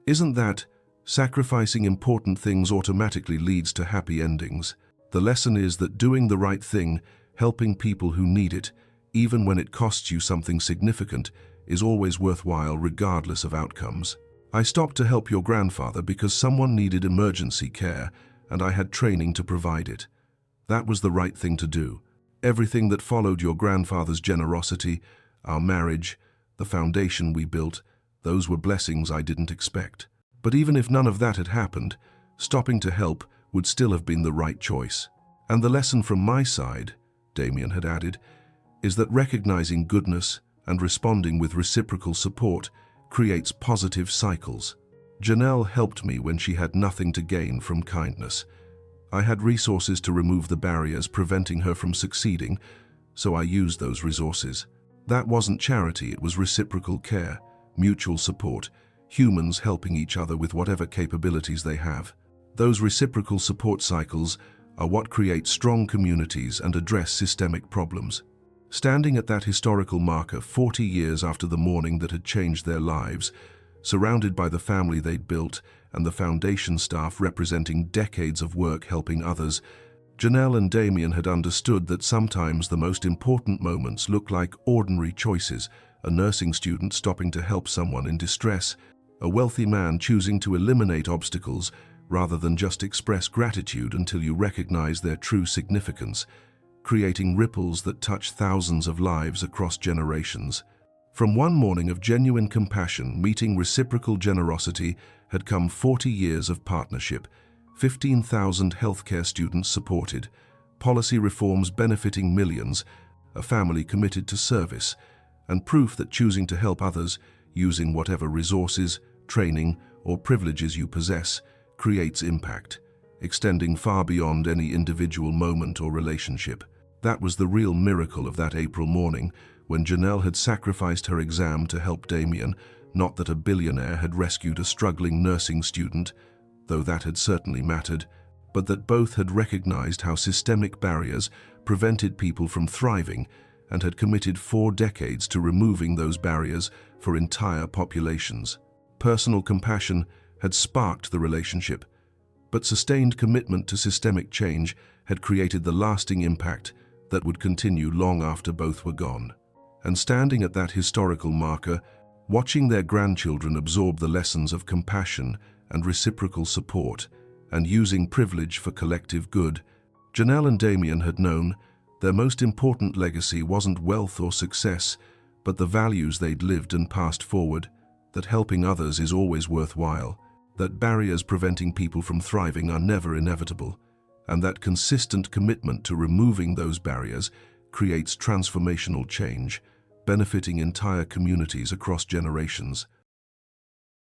A: isn't that sacrificing important things automatically leads to happy endings. The lesson is that doing the right thing, helping people who need it, even when it costs you something significant, is always worthwhile regardless of outcomes. "I stopped to help your grandfather because someone needed emergency care, and I had training to provide it. That was the right thing to do. Everything that followed your grandfather's generosity, our marriage, the foundation we built, those were blessings I didn't expect. But even if none of that had happened, stopping to help would still have been the right choice. And the lesson from my side," Damien had added, "is that recognizing goodness and responding with reciprocal support creates positive cycles." Janelle helped me when she had nothing to gain from kindness. I had resources to remove the barriers preventing her from succeeding, so I used those resources. That wasn't charity, it was reciprocal care, mutual support, humans helping each other with whatever capabilities they have. Those reciprocal support cycles are what create strong communities and address systemic problems. Standing at that historical marker 40 years after the morning that had changed their lives, surrounded by the family they'd built and the foundation staff representing decades of work helping others, Janelle and Damien had understood that sometimes the most important moments look like ordinary choices: a nursing student stopping to help someone in distress, A wealthy man choosing to eliminate obstacles rather than just express gratitude until you recognize their true significance, creating ripples that touch thousands of lives across generations. From one morning of genuine compassion meeting reciprocal generosity had come 40 years of partnership, 15,000 healthcare students supported, policy reforms benefiting millions, a family committed to service, and proof that choosing to help others, using whatever resources, training, or privileges you possess, creates impact, extending far beyond any individual moment or relationship. That was the real miracle of that April morning, when Janelle had sacrificed her exam to help Damien, not that a billionaire had rescued a struggling nursing student, though that had certainly mattered, but that both had recognized how systemic barriers prevented people from thriving and had committed 4 decades to removing those barriers for entire populations. Personal compassion had sparked the relationship, but sustained commitment to systemic change had created the lasting impact that would continue long after both were gone. And standing at that historical marker, watching their grandchildren absorb the lessons of compassion and reciprocal support, and using privilege for collective good, Janelle and Damien had known their most important legacy wasn't wealth or success, but the values they'd lived and passed forward, that helping others is always worthwhile, that barriers preventing people from thriving are never inevitable, and that consistent commitment to removing those barriers creates transformational change, benefiting entire communities across generations.